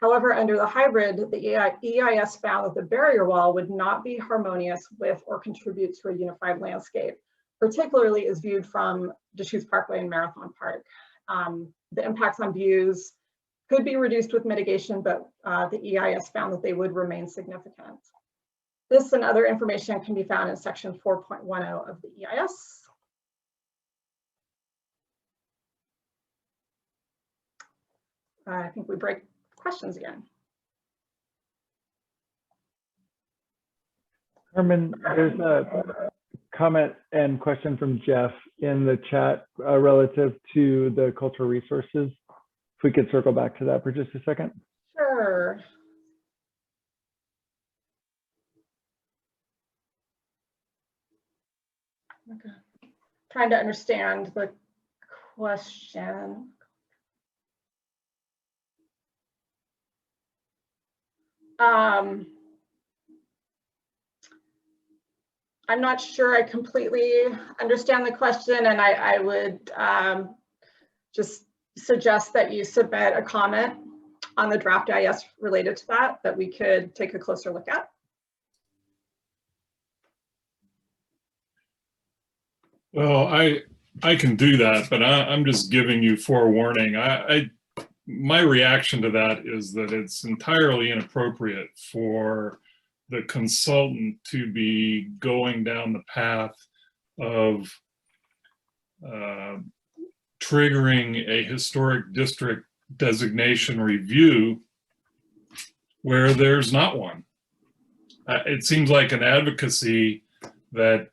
However, under the hybrid, the EIS found that the barrier wall would not be harmonious with or contribute to a unified landscape, particularly is viewed from Deschutes Parkway and Marathon Park. The impacts on views could be reduced with mitigation, but the EIS found that they would remain significant. This and other information can be found in section 4.10 of the EIS. I think we break questions again. Carmen, there's a comment and question from Jeff in the chat relative to the cultural resources. If we could circle back to that for just a second. Sure. Okay. Trying to understand the question. I'm not sure I completely understand the question, and I would just suggest that you submit a comment on the draft EIS related to that we could take a closer look at. Well, I can do that, but I'm just giving you forewarning. My reaction to that is that it's entirely inappropriate for the consultant to be going down the path of triggering a historic district designation review where there's not one. It seems like an advocacy that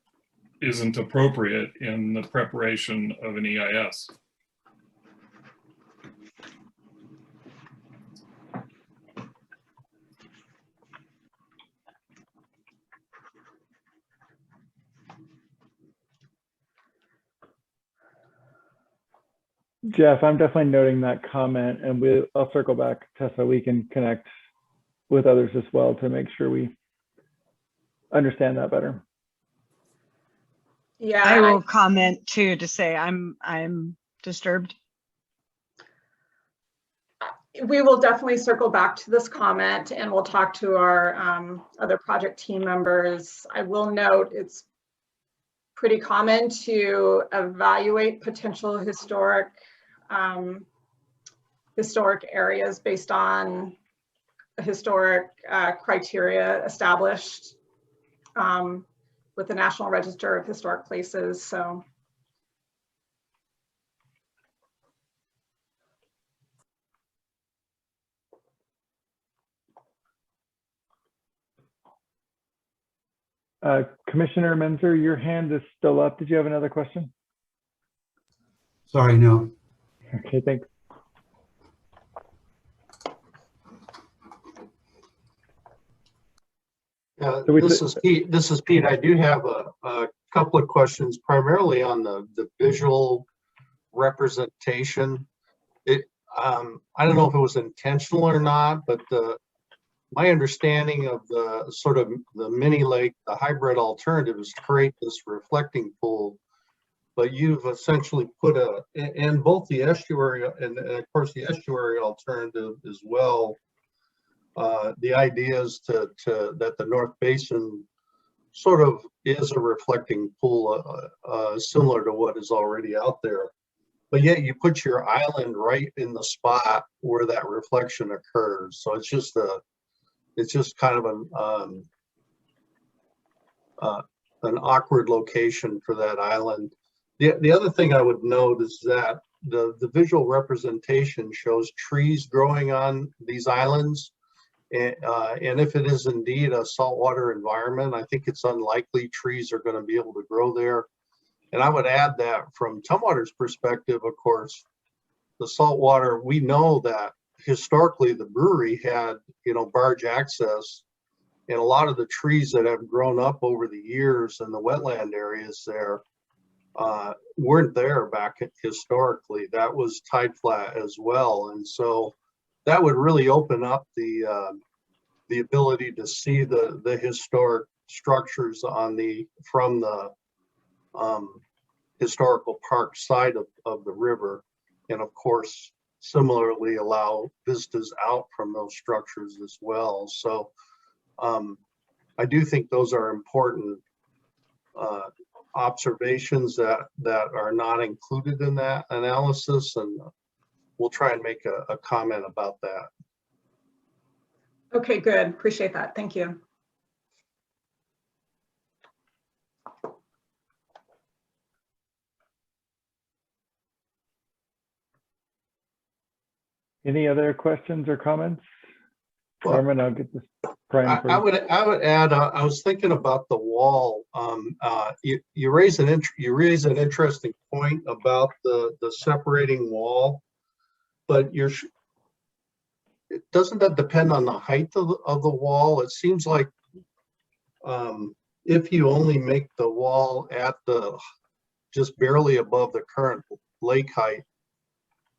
isn't appropriate in the preparation of an EIS. Jeff, I'm definitely noting that comment, and I'll circle back, Tessa. We can connect with others as well to make sure we understand that better. Yeah, I will comment too to say I'm disturbed. We will definitely circle back to this comment, and we'll talk to our other project team members. I will note it's pretty common to evaluate potential historic areas based on historic criteria established with the National Register of Historic Places. So Commissioner Menzer, your hand is still up. Did you have another question? Sorry, no. Okay, thanks. This is Pete. I do have a couple of questions, primarily on the visual representation. I don't know if it was intentional or not, but my understanding of the sort of the mini lake, the hybrid alternative, is to create this reflecting pool. But you've essentially put in both the estuary and of course the estuary alternative as well. The idea is that the North Basin sort of is a reflecting pool, similar to what is already out there. But yet you put your island right in the spot where that reflection occurs. So it's just kind of an awkward location for that island. The other thing I would note is that the visual representation shows trees growing on these islands. And if it is indeed a saltwater environment, I think it's unlikely trees are going to be able to grow there. And I would add that from Tumwater's perspective, of course, the saltwater, we know that historically the brewery had, barge access, and a lot of the trees that have grown up over the years in the wetland areas there weren't there back historically. That was tide flat as well. And so that would really open up the ability to see the historic structures from the historical park side of the river, and of course similarly allow vistas out from those structures as well. So I do think those are important observations that are not included in that analysis, and we'll try and make a comment about that. Okay, good. Appreciate that. Thank you. Any other questions or comments? Well, Carmen, I'll get this. Brian I first. would add. I was thinking about the wall. You raise an interesting point about the separating wall, but doesn't that depend on the height of the wall? It seems like if you only make the wall at just barely above the current lake height,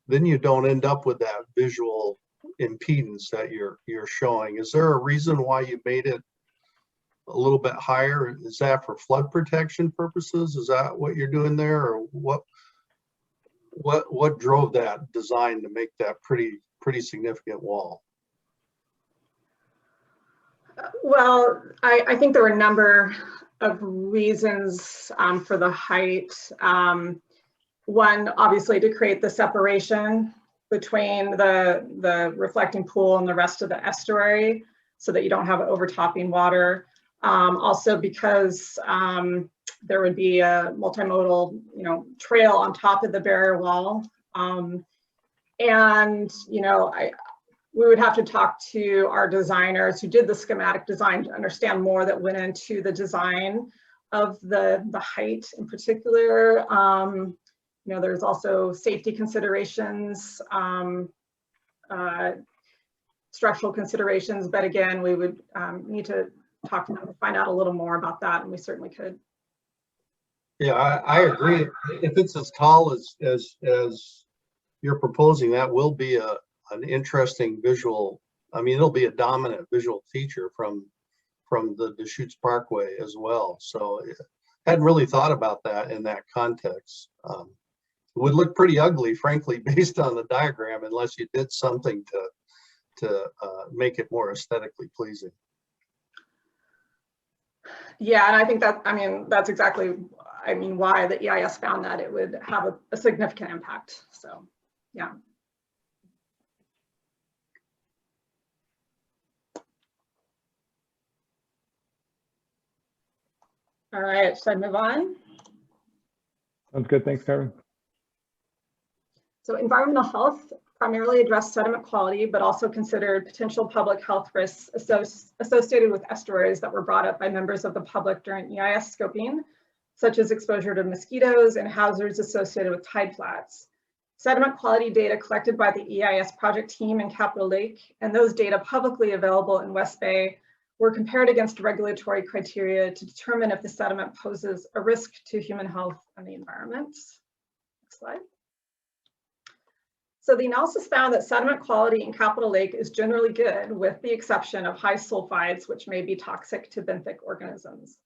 then you don't end up with that visual impedance that you're showing. Is there a reason why you made it a little bit higher? Is that for flood protection purposes? Is that what you're doing there, or what drove that design to make that pretty significant wall? Well, I think there were a number of reasons for the height. One, obviously, to create the separation between the reflecting pool and the rest of the estuary so that you don't have overtopping water. Also because there would be a multimodal, trail on top of the barrier wall. And, we would have to talk to our designers who did the schematic design to understand more that went into the design of the height in particular. There's also safety considerations, structural considerations, but again, we would need to talk to them to find out a little more about that, and we certainly could. Yeah, I agree. If it's as tall as you're proposing, that will be an interesting visual. I mean, it'll be a dominant visual feature from the Deschutes Parkway as well. So I hadn't really thought about that in that context. It would look pretty ugly, frankly, based on the diagram, unless you did something to make it more aesthetically pleasing. Yeah, and I think that's exactly, why the EIS found that it would have a significant impact. So, yeah. All right, should I move on? Sounds good. Thanks, Carmen. So environmental health primarily addressed sediment quality, but also considered potential public health risks associated with estuaries that were brought up by members of the public during EIS scoping, such as exposure to mosquitoes and hazards associated with tide flats. Sediment quality data collected by the EIS project team in Capitol Lake, and those data publicly available in West Bay, were compared against regulatory criteria to determine if the sediment poses a risk to human health and the environment. Next slide. So the analysis found that sediment quality in Capitol Lake is generally good, with the exception of high sulfides, which may be toxic to benthic organisms.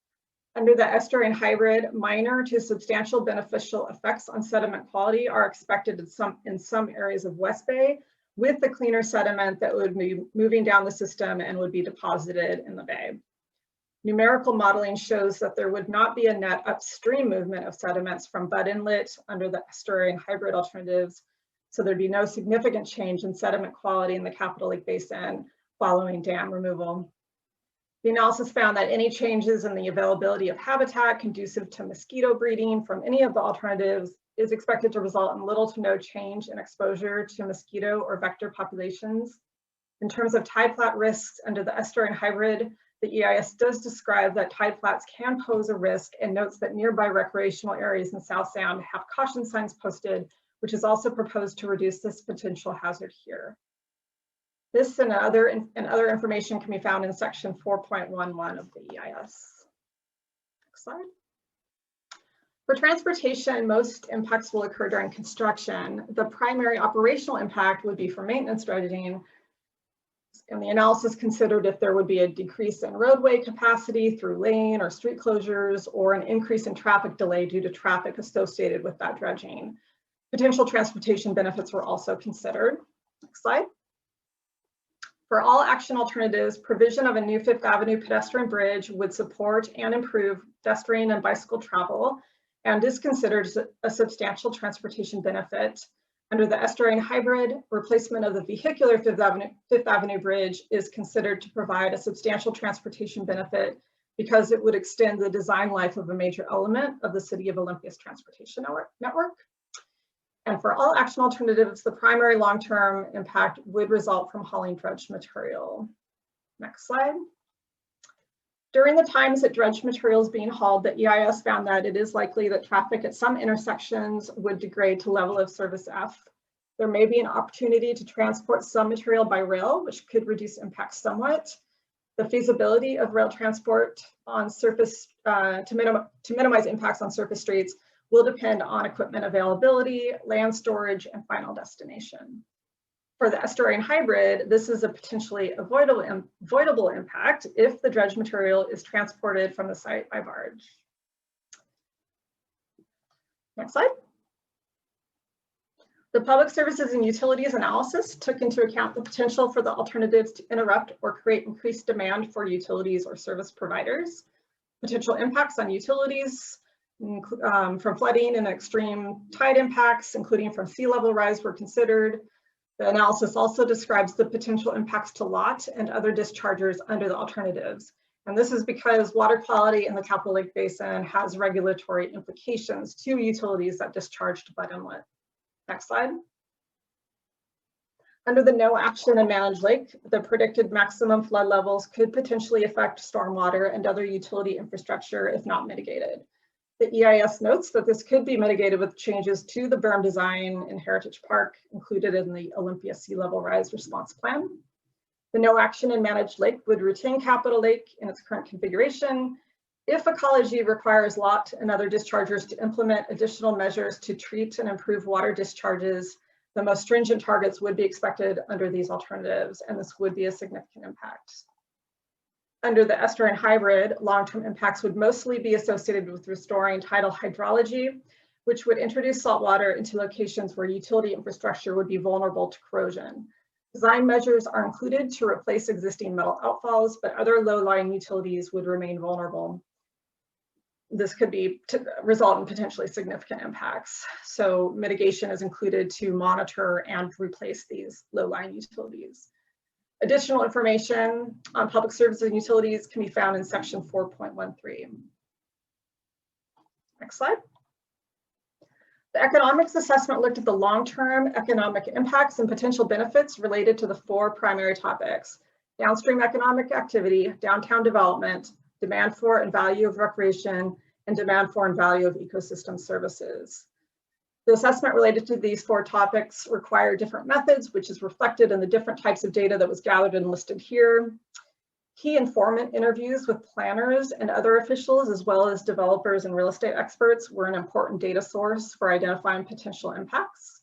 Under the estuarine hybrid, minor to substantial beneficial effects on sediment quality are expected in some areas of West Bay, with the cleaner sediment that would be moving down the system and would be deposited in the bay. Numerical modeling shows that there would not be a net upstream movement of sediments from Bud Inlet under the estuarine hybrid alternatives, so there'd be no significant change in sediment quality in the Capitol Lake Basin following dam removal. The analysis found that any changes in the availability of habitat conducive to mosquito breeding from any of the alternatives is expected to result in little to no change in exposure to mosquito or vector populations. In terms of tide flat risks under the estuarine hybrid, the EIS does describe that tide flats can pose a risk and notes that nearby recreational areas in South Sound have caution signs posted, which is also proposed to reduce this potential hazard here. This and other information can be found in section 4.11 of the EIS. Next slide. For transportation, most impacts will occur during construction. The primary operational impact would be for maintenance dredging, and the analysis considered if there would be a decrease in roadway capacity through lane or street closures, or an increase in traffic delay due to traffic associated with that dredging. Potential transportation benefits were also considered. Next slide. For all action alternatives, provision of a new Fifth Avenue pedestrian bridge would support and improve pedestrian and bicycle travel and is considered a substantial transportation benefit. Under the estuarine hybrid, replacement of the vehicular Fifth Avenue bridge is considered to provide a substantial transportation benefit because it would extend the design life of a major element of the City of Olympia's transportation network. And for all action alternatives, the primary long-term impact would result from hauling dredged material. Next slide. During the times that dredged material is being hauled, the EIS found that it is likely that traffic at some intersections would degrade to level of service F. There may be an opportunity to transport some material by rail, which could reduce impacts somewhat. The feasibility of rail transport on surface to minimize impacts on surface streets will depend on equipment availability, land storage, and final destination. For the estuarine hybrid, this is a potentially avoidable impact if the dredged material is transported from the site by barge. Next slide. The Public Services and Utilities analysis took into account the potential for the alternatives to interrupt or create increased demand for utilities or service providers, potential impacts on utilities, from flooding and extreme tide impacts, including from sea level rise, were considered. The analysis also describes the potential impacts to lot and other dischargers under the alternatives. And this is because water quality in the Capitol Lake Basin has regulatory implications to utilities that discharge to Bud Inlet. Next slide. Under the no action and managed lake, the predicted maximum flood levels could potentially affect stormwater and other utility infrastructure if not mitigated. The EIS notes that this could be mitigated with changes to the berm design in Heritage Park included in the Olympia Sea Level Rise Response Plan. The no action and managed lake would retain Capitol Lake in its current configuration. If ecology requires lot and other dischargers to implement additional measures to treat and improve water discharges, the most stringent targets would be expected under these alternatives, and this would be a significant impact. Under the estuarine hybrid, long-term impacts would mostly be associated with restoring tidal hydrology, which would introduce saltwater into locations where utility infrastructure would be vulnerable to corrosion. Design measures are included to replace existing metal outfalls, but other low-lying utilities would remain vulnerable. This could result in potentially significant impacts. So mitigation is included to monitor and replace these low-lying utilities. Additional information on public services and utilities can be found in section 4.13. Next slide. The economics assessment looked at the long-term economic impacts and potential benefits related to the four primary topics: downstream economic activity, downtown development, demand for and value of recreation, and demand for and value of ecosystem services. The assessment related to these four topics require different methods, which is reflected in the different types of data that was gathered and listed here. Key informant interviews with planners and other officials, as well as developers and real estate experts, were an important data source for identifying potential impacts.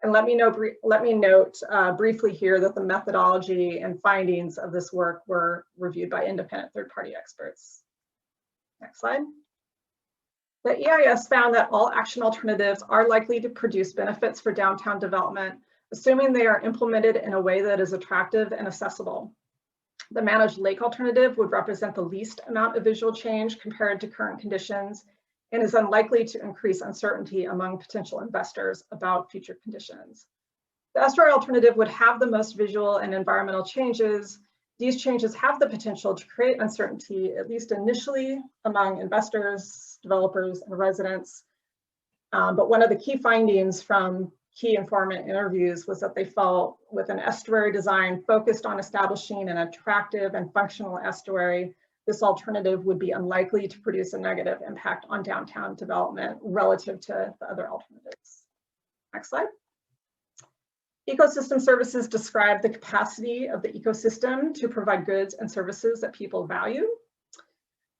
And let me note briefly here that the methodology and findings of this work were reviewed by independent third-party experts. Next slide. The EIS found that all action alternatives are likely to produce benefits for downtown development, assuming they are implemented in a way that is attractive and accessible. The managed lake alternative would represent the least amount of visual change compared to current conditions and is unlikely to increase uncertainty among potential investors about future conditions. The estuary alternative would have the most visual and environmental changes. These changes have the potential to create uncertainty, at least initially, among investors, developers, and residents. But one of the key findings from key informant interviews was that they felt with an estuary design focused on establishing an attractive and functional estuary, this alternative would be unlikely to produce a negative impact on downtown development relative to the other alternatives. Next slide. Ecosystem services describe the capacity of the ecosystem to provide goods and services that people value.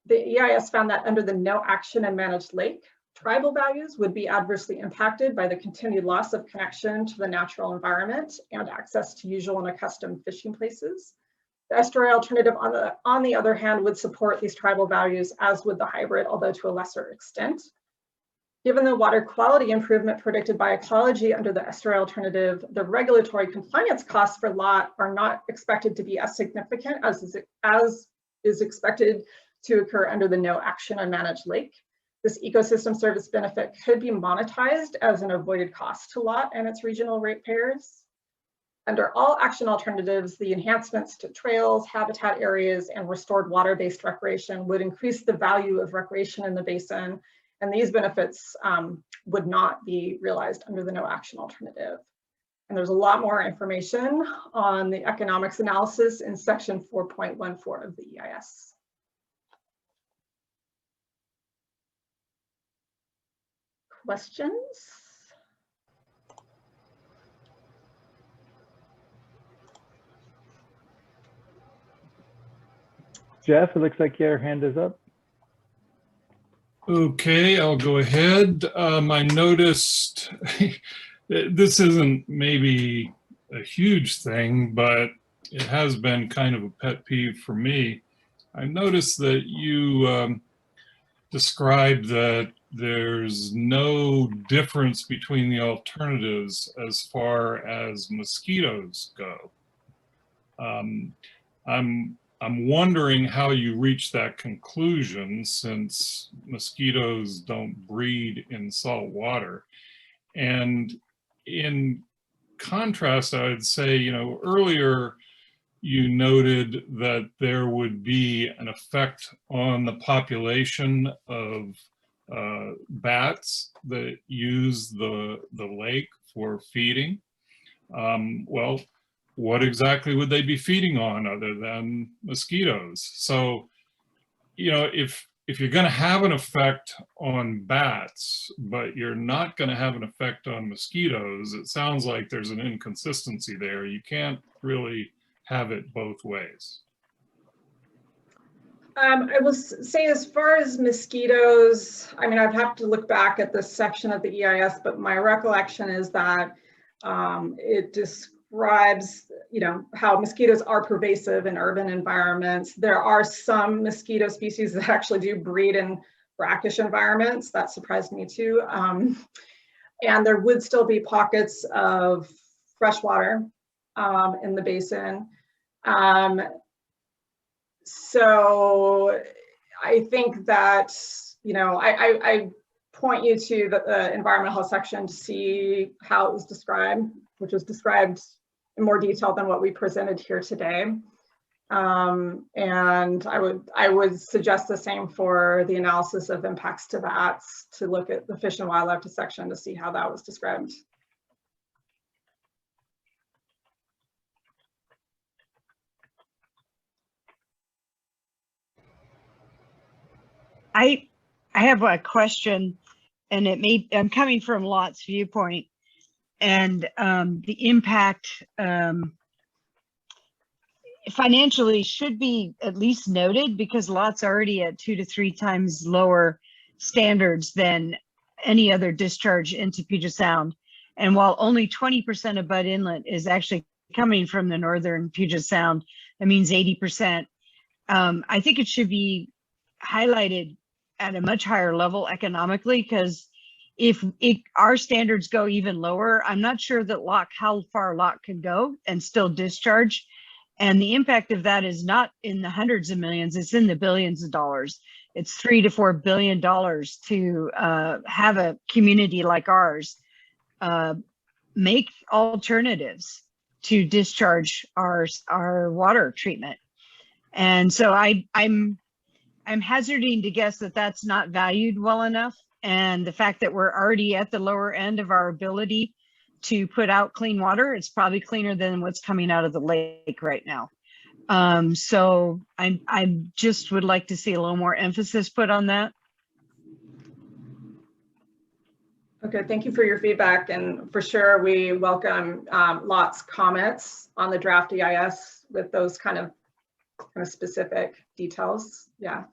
The EIS found that under the no action and managed lake, tribal values would be adversely impacted by the continued loss of connection to the natural environment and access to usual and accustomed fishing places. The estuary alternative, on the other hand, would support these tribal values, as would the hybrid, although to a lesser extent. Given the water quality improvement predicted by ecology under the estuary alternative, the regulatory compliance costs for lot are not expected to be as significant as is expected to occur under the no action unmanaged lake. This ecosystem service benefit could be monetized as an avoided cost to lot and its regional ratepayers. Under all action alternatives, the enhancements to trails, habitat areas, and restored water-based recreation would increase the value of recreation in the basin, and these benefits would not be realized under the no action alternative. And there's a lot more information on the economics analysis in section 4.14 of the EIS. Questions? Jeff, it looks like your hand is up. Okay, I'll go ahead. I noticed this isn't maybe a huge thing, but it has been kind of a pet peeve for me. I noticed that you described that there's no difference between the alternatives as far as mosquitoes go. I'm wondering how you reach that conclusion, since mosquitoes don't breed in salt water. And in contrast, I would say, you know, earlier you noted that there would be an effect on the population of bats that use the lake for feeding. Well, what exactly would they be feeding on other than mosquitoes? So, you know, if you're going to have an effect on bats, but you're not going to have an effect on mosquitoes, it sounds like there's an inconsistency there. You can't really have it both ways. I will say, as far as mosquitoes, I mean, I'd have to look back at this section of the EIS, but my recollection is that it describes, you know, how mosquitoes are pervasive in urban environments. There are some mosquito species that actually do breed in brackish environments. That surprised me too. And there would still be pockets of freshwater in the basin. So I think that, you know, I point you to the environmental health section to see how it was described, which was described in more detail than what we presented here today. And I would suggest the same for the analysis of impacts to bats, to look at the Fish and Wildlife section to see how that was described. I have a question, and I'm coming from Lot's viewpoint, and the impact financially should be at least noted, because Lot's already at 2 to 3 times lower standards than any other discharge into Puget Sound. And while only 20% of Bud Inlet is actually coming from the northern Puget Sound, that means 80%. I think it should be highlighted at a much higher level economically, because if our standards go even lower, I'm not sure that how far Lot can go and still discharge. And the impact of that is not in the hundreds of millions, it's in the billions of dollars. It's $3 to $4 billion to have a community like ours make alternatives to discharge our water treatment. And so I'm hazarding to guess that that's not valued well enough. And the fact that we're already at the lower end of our ability to put out clean water, it's probably cleaner than what's coming out of the lake right now. So I just would like to see a little more emphasis put on that. Okay, thank you for your feedback. And for sure, we welcome Lot's comments on the draft EIS with those kind of specific details. Yeah.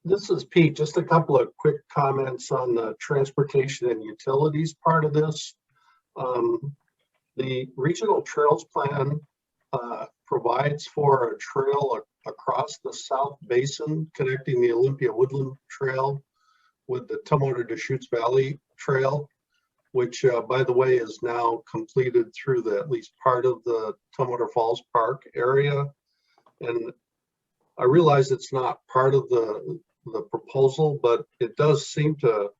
This is Pete. Just a couple of quick comments on the transportation and utilities part of this. The regional trails plan provides provides for a trail across the South Basin, connecting the Olympia Woodland Trail with the Tumwater Deschutes Valley Trail, which, by the way, is now completed through at least part of the Tumwater Falls Park area. And I realize it's not part of the proposal, but it does seem to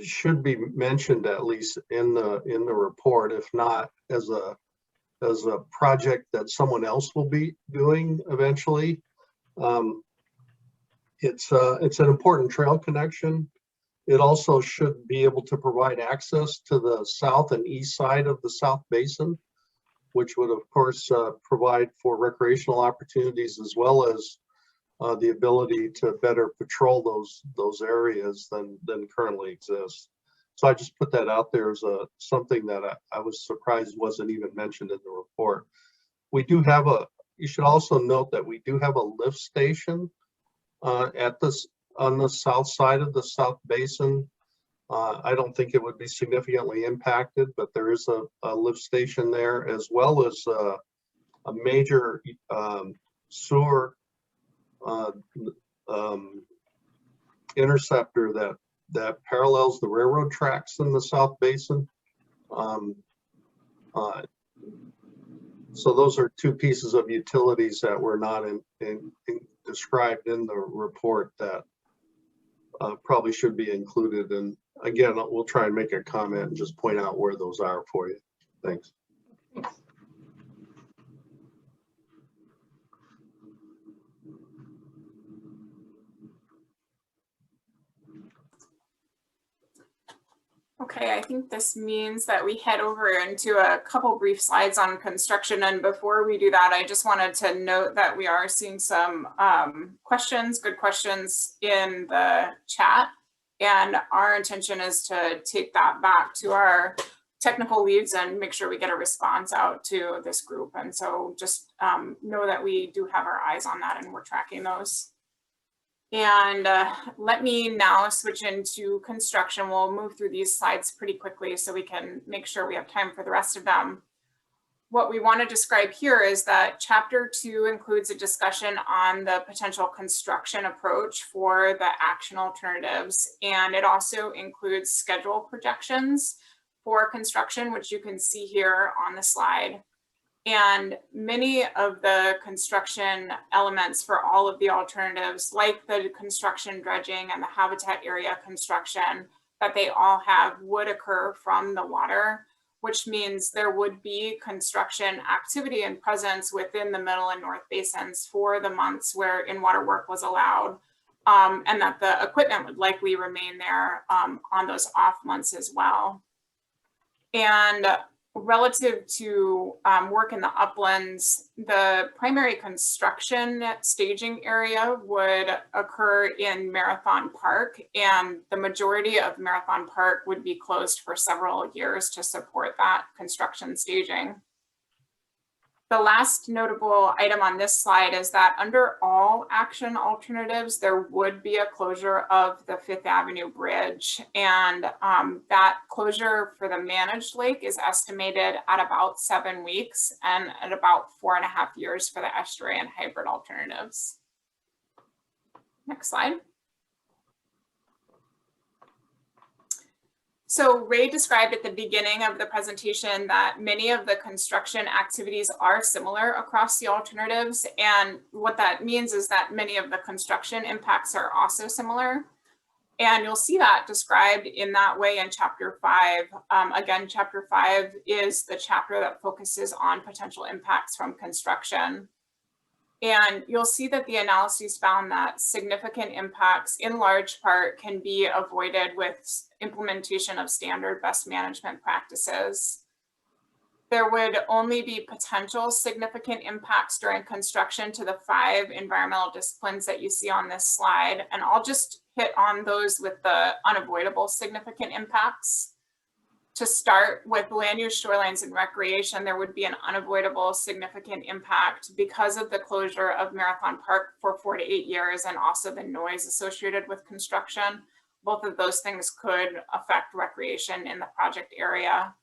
should be mentioned at least in the report, if not as a project that someone else will be doing eventually. It's an important trail connection. It also should be able to provide access to the south and east side of the South Basin, which would of course provide for recreational opportunities as well as the ability to better patrol those areas than currently exists. So I just put that out there as something that I was surprised wasn't even mentioned in the report. We do have you should also note that we do have a lift station on the south side of the South Basin. I don't think it would be significantly impacted, but there is a lift station there, as well as a major sewer interceptor that parallels the railroad tracks in the South Basin. So those are two pieces of utilities that were not described in the report that probably should be included. And again, we'll try and make a comment and just point out where those are for you. Thanks. Okay, I think this means that we head over into a couple brief slides on construction. And before we do that, I just wanted to note that we are seeing some good questions in the chat. And our intention is to take that back to our technical leads and make sure we get a response out to this group. And so just know that we do have our eyes on that and we're tracking those. And let me now switch into construction. We'll move through these slides pretty quickly so we can make sure we have time for the rest of them. What we want to describe here is that Chapter 2 includes a discussion on the potential construction approach for the action alternatives. And it also includes schedule projections for construction, which you can see here on the slide. And many of the construction elements for all of the alternatives, like the construction dredging and the habitat area construction that they all have, would occur from the water, which means there would be construction activity and presence within the middle and north basins for the months where in-water work was allowed, and that the equipment would likely remain there on those off months as well. And relative to work in the uplands, the primary construction staging area would occur in Marathon Park, and the majority of Marathon Park would be closed for several years to support that construction staging. The last notable item on this slide is that under all action alternatives, there would be a closure of the Fifth Avenue Bridge. And that closure for the managed lake is estimated at about 7 weeks and at about 4.5 years for the estuary and hybrid alternatives. Next slide. So Ray described at the beginning of the presentation that many of the construction activities are similar across the alternatives. And what that means is that many of the construction impacts are also similar. And you'll see that described in that way in Chapter 5. Again, Chapter 5 is the chapter that focuses on potential impacts from construction. And you'll see that the analyses found that significant impacts in large part can be avoided with implementation of standard best management practices. There would only be potential significant impacts during construction to the 5 environmental disciplines that you see on this slide. And I'll just hit on those with the unavoidable significant impacts. To start with land use, shorelines, and recreation, there would be an unavoidable significant impact because of the closure of Marathon Park for 4 to 8 years and also the noise associated with construction. Both of those things could affect recreation in the project area.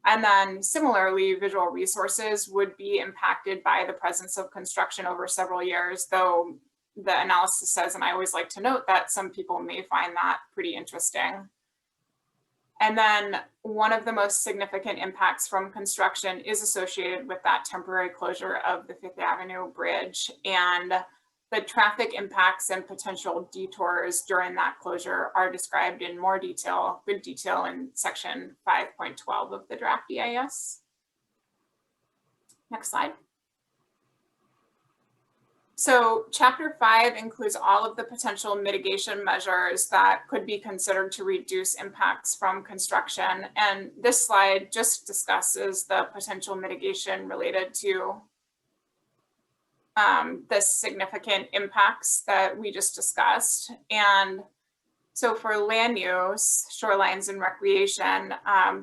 And then similarly, visual resources would be impacted by the presence of construction over several years, though the analysis says, and I always like to note that some people may find that pretty interesting. And then one of the most significant impacts from construction is associated with that temporary closure of the Fifth Avenue Bridge, and the traffic impacts and potential detours during that closure are described in more detail, good detail, in section 5.12 of the draft EIS. Next slide. So chapter 5 includes all of the potential mitigation measures that could be considered to reduce impacts from construction. And this slide just discusses the potential mitigation related to the significant impacts that we just discussed. And so for land use, shorelines, and recreation,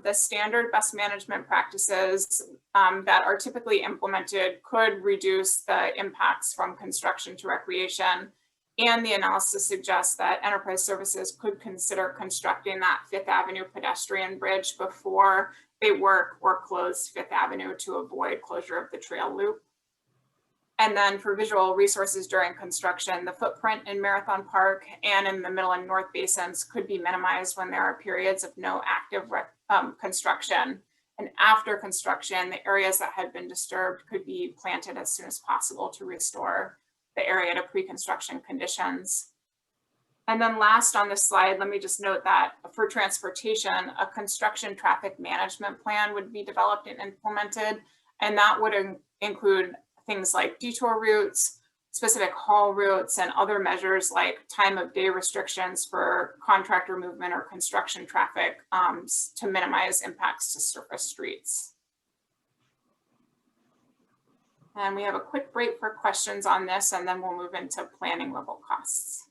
the standard best management practices that are typically implemented could reduce the impacts from construction to recreation. And the analysis suggests that enterprise services could consider constructing that Fifth Avenue pedestrian bridge before they work or close Fifth Avenue to avoid closure of the trail loop. And then for visual resources during construction, the footprint in Marathon Park and in the Middle and North Basins could be minimized when there are periods of no active construction. And after construction, the areas that had been disturbed could be planted as soon as possible to restore the area to pre-construction conditions. And then last on this slide, let me just note that for transportation, a construction traffic management plan would be developed and implemented, and that would include things like detour routes, specific haul routes, and other measures like time of day restrictions for contractor movement or construction traffic to minimize impacts to surface streets. And we have a quick break for questions on this, and then we'll move into planning level costs.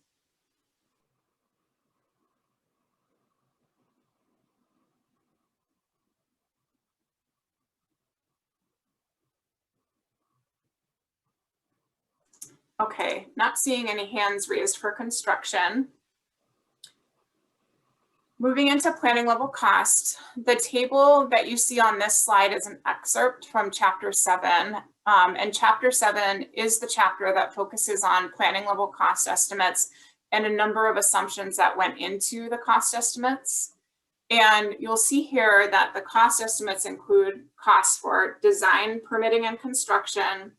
Okay, not seeing any hands raised for construction. Moving into planning level costs, the table that you see on this slide is an excerpt from chapter 7. And chapter 7 is the chapter that focuses on planning level cost estimates and a number of assumptions that went into the cost estimates. And you'll see here that the cost estimates include costs for design, permitting, and construction,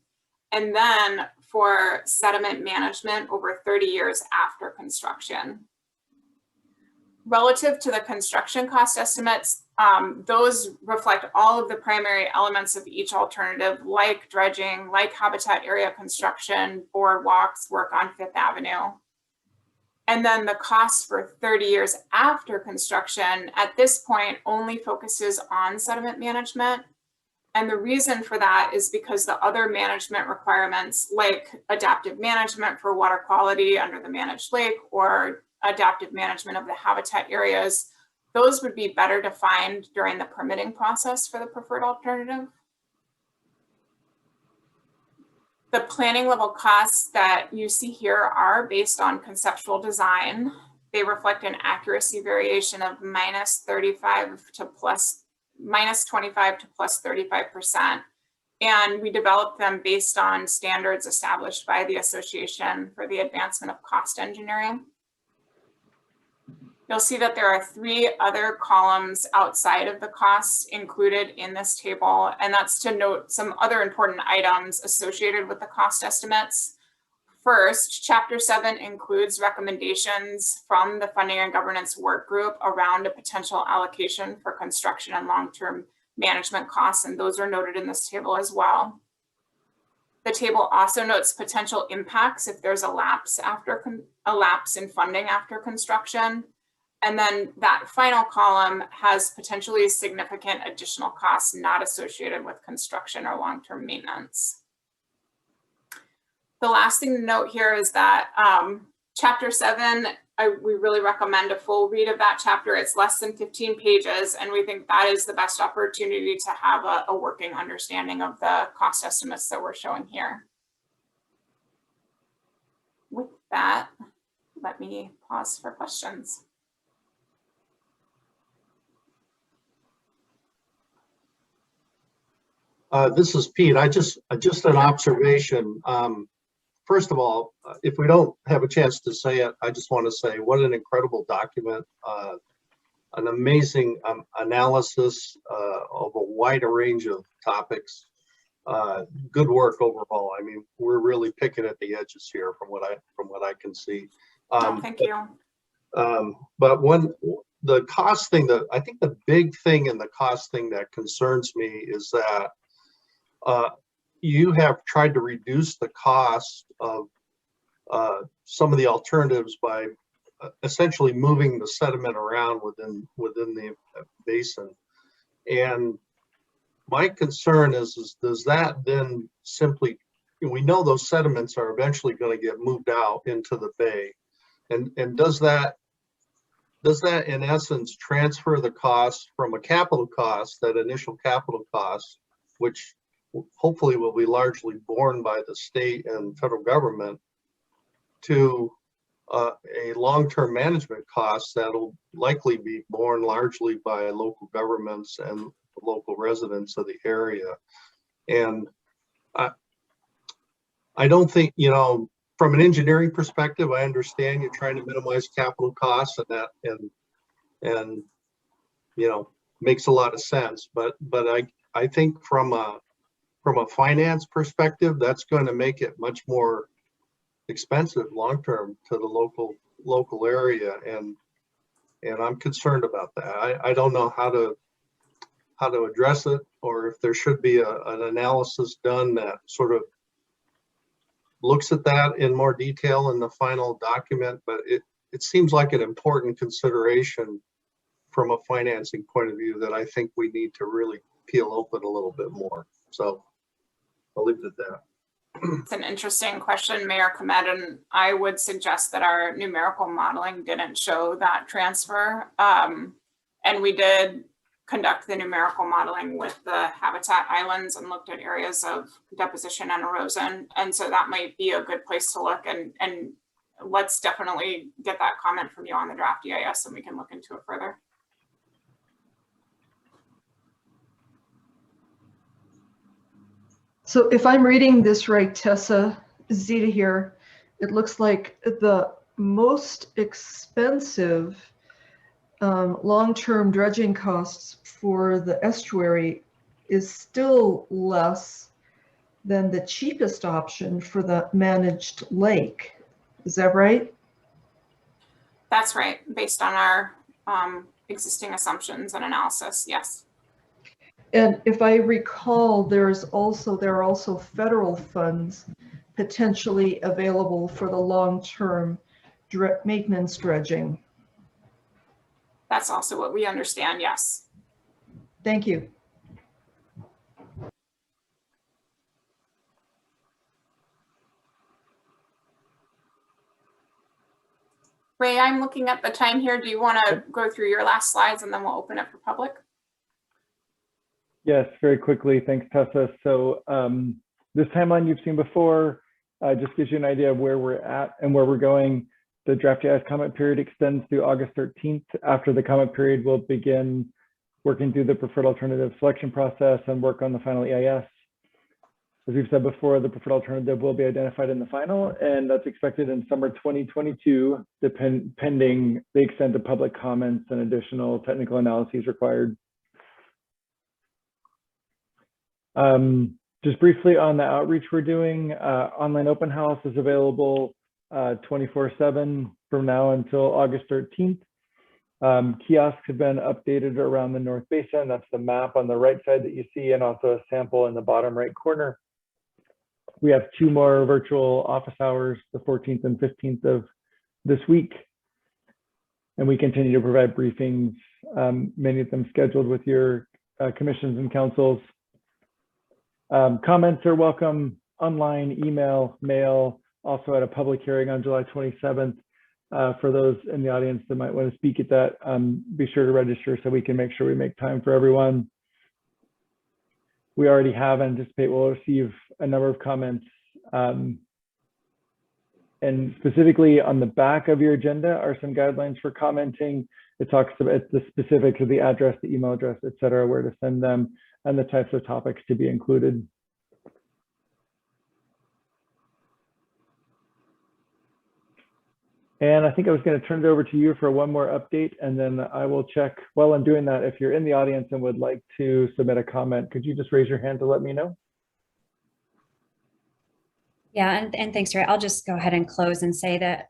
and then for sediment management over 30 years after construction. Relative to the construction cost estimates, those reflect all of the primary elements of each alternative, like dredging, like habitat area construction, boardwalks, work on Fifth Avenue. And then the cost for 30 years after construction at this point only focuses on sediment management. And the reason for that is because the other management requirements, like adaptive management for water quality under the managed lake or adaptive management of the habitat areas, those would be better defined during the permitting process for the preferred alternative. The planning level costs that you see here are based on conceptual design. They reflect an accuracy variation of -35 to -25 to +35%. And we developed them based on standards established by the Association for the Advancement of Cost Engineering. You'll see that there are 3 other columns outside of the costs included in this table, and that's to note some other important items associated with the cost estimates. First, chapter 7 includes recommendations from the Funding and Governance Work Group around a potential allocation for construction and long-term management costs, and those are noted in this table as well. The table also notes potential impacts if there's a lapse in funding after construction. And then that final column has potentially significant additional costs not associated with construction or long-term maintenance. The last thing to note here is that chapter 7, we really recommend a full read of that chapter. It's less than 15 pages, and we think that is the best opportunity to have a working understanding of the cost estimates that we're showing here. With that, let me pause for questions. This is Pete. Just an observation. First of all, if we don't have a chance to say it, I just want to say what an incredible document, an amazing analysis of a wide range of topics. Good work overall. I mean, we're really picking at the edges here from what I can see. Thank you. But the cost thing, I think the big thing and the cost thing that concerns me is that you have tried to reduce the cost of some of the alternatives by essentially moving the sediment around within the basin. And my concern is does that then simply, we know those sediments are eventually going to get moved out into the bay, and does that in essence transfer the cost from a capital cost, that initial capital cost, which hopefully will be largely borne by the state and federal government, to a long-term management cost that'll likely be borne largely by local governments and local residents of the area. And I don't think, from an engineering perspective, I understand you're trying to minimize capital costs, and that makes a lot of sense. But I think from a finance perspective, that's going to make it much more expensive long-term to the local area, and I'm concerned about that. I don't know how to address it, or if there should be an analysis done that sort of looks at that in more detail in the final document. But it seems like an important consideration from a financing point of view that I think we need to really peel open a little bit more. So I'll leave it at that. It's an interesting question, Mayor Komet, and I would suggest that our numerical modeling didn't show that transfer. And we did conduct the numerical modeling with the habitat islands and looked at areas of deposition and erosion. And so that might be a good place to look, and let's definitely get that comment from you on the draft EIS and we can look into it further. So if I'm reading this right, Tessa, Zita here, it looks like the most expensive long-term dredging costs for the estuary is still less than the cheapest option for the managed lake. Is that right? That's right, based on our existing assumptions and analysis, yes. And if I recall, there are also federal funds potentially available for the long-term maintenance dredging. That's also what we understand, yes. Thank you. Ray, I'm looking at the time here. Do you want to go through your last slides and then we'll open it for public? Yes, very quickly. Thanks, Tessa. So this timeline you've seen before just gives you an idea of where we're at and where we're going. The draft EIS comment period extends through August 13th. After the comment period, we'll begin working through the preferred alternative selection process and work on the final EIS. As we've said before, the preferred alternative will be identified in the final, and that's expected in summer 2022, pending the extent of public comments and additional technical analyses required. Just briefly on the outreach we're doing, online open house is available 24/7 from now until August 13th. Kiosks have been updated around the North Basin. That's the map on the right side that you see, and also a sample in the bottom right corner. We have 2 more virtual office hours, the 14th and 15th of this week. And we continue to provide briefings, many of them scheduled with your commissions and councils. Comments are welcome online, email, mail, also at a public hearing on July 27th. For those in the audience that might want to speak at that, be sure to register so we can make sure we make time for everyone. We already have and anticipate we'll receive a number of comments. And specifically on the back of your agenda are some guidelines for commenting. It talks about the specifics of the address, the email address, et cetera, where to send them. and the types of topics to be included. And I think I was going to turn it over to you for one more update, and then I will check while I'm doing that. If you're in the audience and would like to submit a comment, could you just raise your hand to let me know? Yeah, and thanks, Ray. I'll just go ahead and close and say that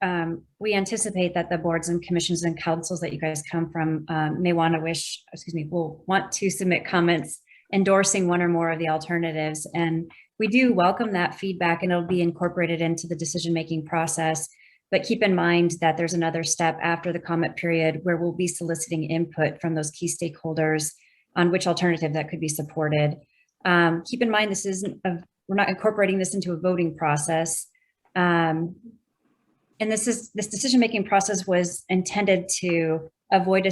we anticipate that the boards and commissions and councils that you guys come from will want to submit comments endorsing one or more of the alternatives. And we do welcome that feedback, and it'll be incorporated into the decision-making process. But keep in mind that there's another step after the comment period where we'll be soliciting input from those key stakeholders on which alternative that could be supported. Keep in mind, this isn't we're not incorporating this into a voting process. And this decision-making process was intended to avoid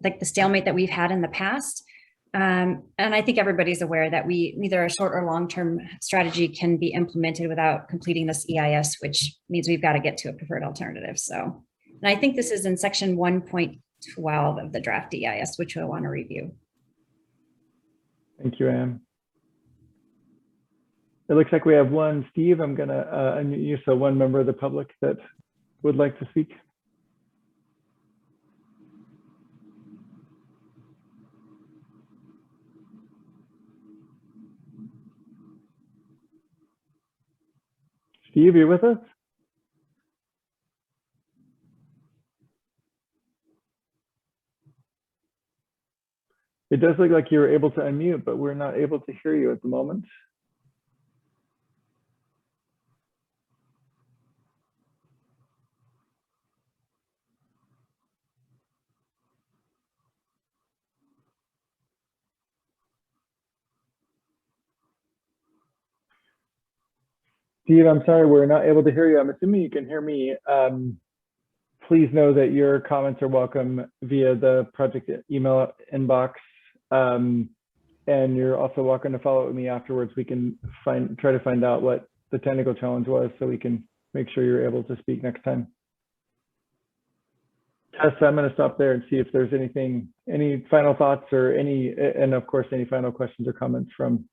like the stalemate that we've had in the past. And I think everybody's aware that neither a short or long-term strategy can be implemented without completing this EIS, which means we've got to get to a preferred alternative. So, and I think this is in section 1.12 of the draft EIS, which we'll want to review. Thank you, Anne. It looks like we have one, Steve. I'm going to unmute you, so one member of the public that would like to speak. Steve, you with us? It does look like you were able to unmute, but we're not able to hear you at the moment. Steve, I'm sorry, we're not able to hear you. I'm assuming you can hear me. Please know that your comments are welcome via the project email inbox. And you're also welcome to follow up with me afterwards. We can try to find out what the technical challenge was so we can make sure you're able to speak next time. Tess, I'm going to stop there and see if there's any final thoughts or and of course, any final questions or comments from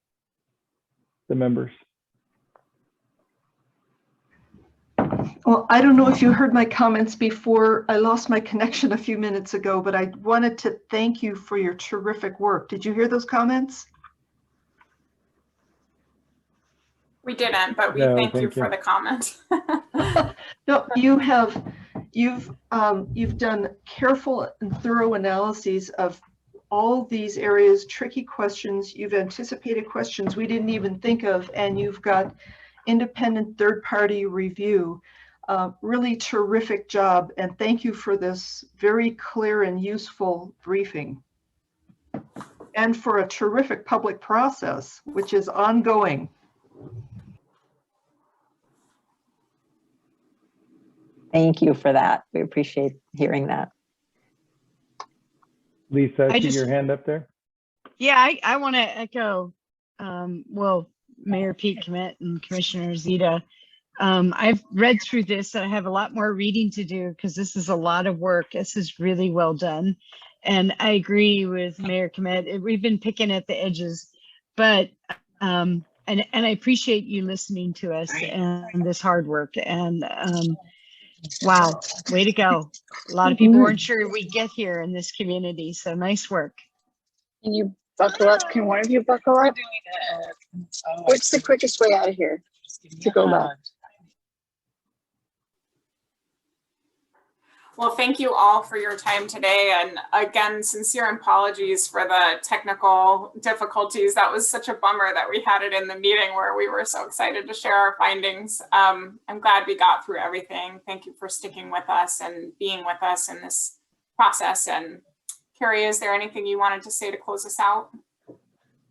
the members. Well, I don't know if you heard my comments before. I lost my connection a few minutes ago, but I wanted to thank you for your terrific work. Did you hear those comments? We didn't, but we thank you for the comment. No, you've done careful and thorough analyses of all these areas, tricky questions. You've anticipated questions we didn't even think of, and you've got independent third-party review. Really terrific job, and thank you for this very clear and useful briefing, and for a terrific public process, which is ongoing. Thank you for that. We appreciate hearing that. Lisa, I see your hand up there. Yeah, I want to echo, well, Mayor Pete Commett and Commissioner Zita. I've read through this. I have a lot more reading to do because this is a lot of work. This is really well done. And I agree with Mayor Commett. We've been picking at the edges, but and I appreciate you listening to us and this hard work. And wow, way to go. A lot of people weren't sure we'd get here in this community. So nice work. Can you buckle up? Can one of you buckle up? What's the quickest way out of here to go back? Well, thank you all for your time today. And again, sincere apologies for the technical difficulties. That was such a bummer that we had it in the meeting where we were so excited to share our findings. I'm glad we got through everything. Thank you for sticking with us and being with us in this process. And Kerry, is there anything you wanted to say to close us out?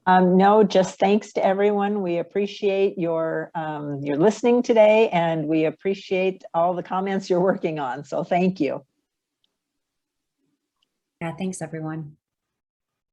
No, just thanks to everyone. We appreciate your listening today, and we appreciate all the comments you're working on. So thank you. Yeah, thanks everyone.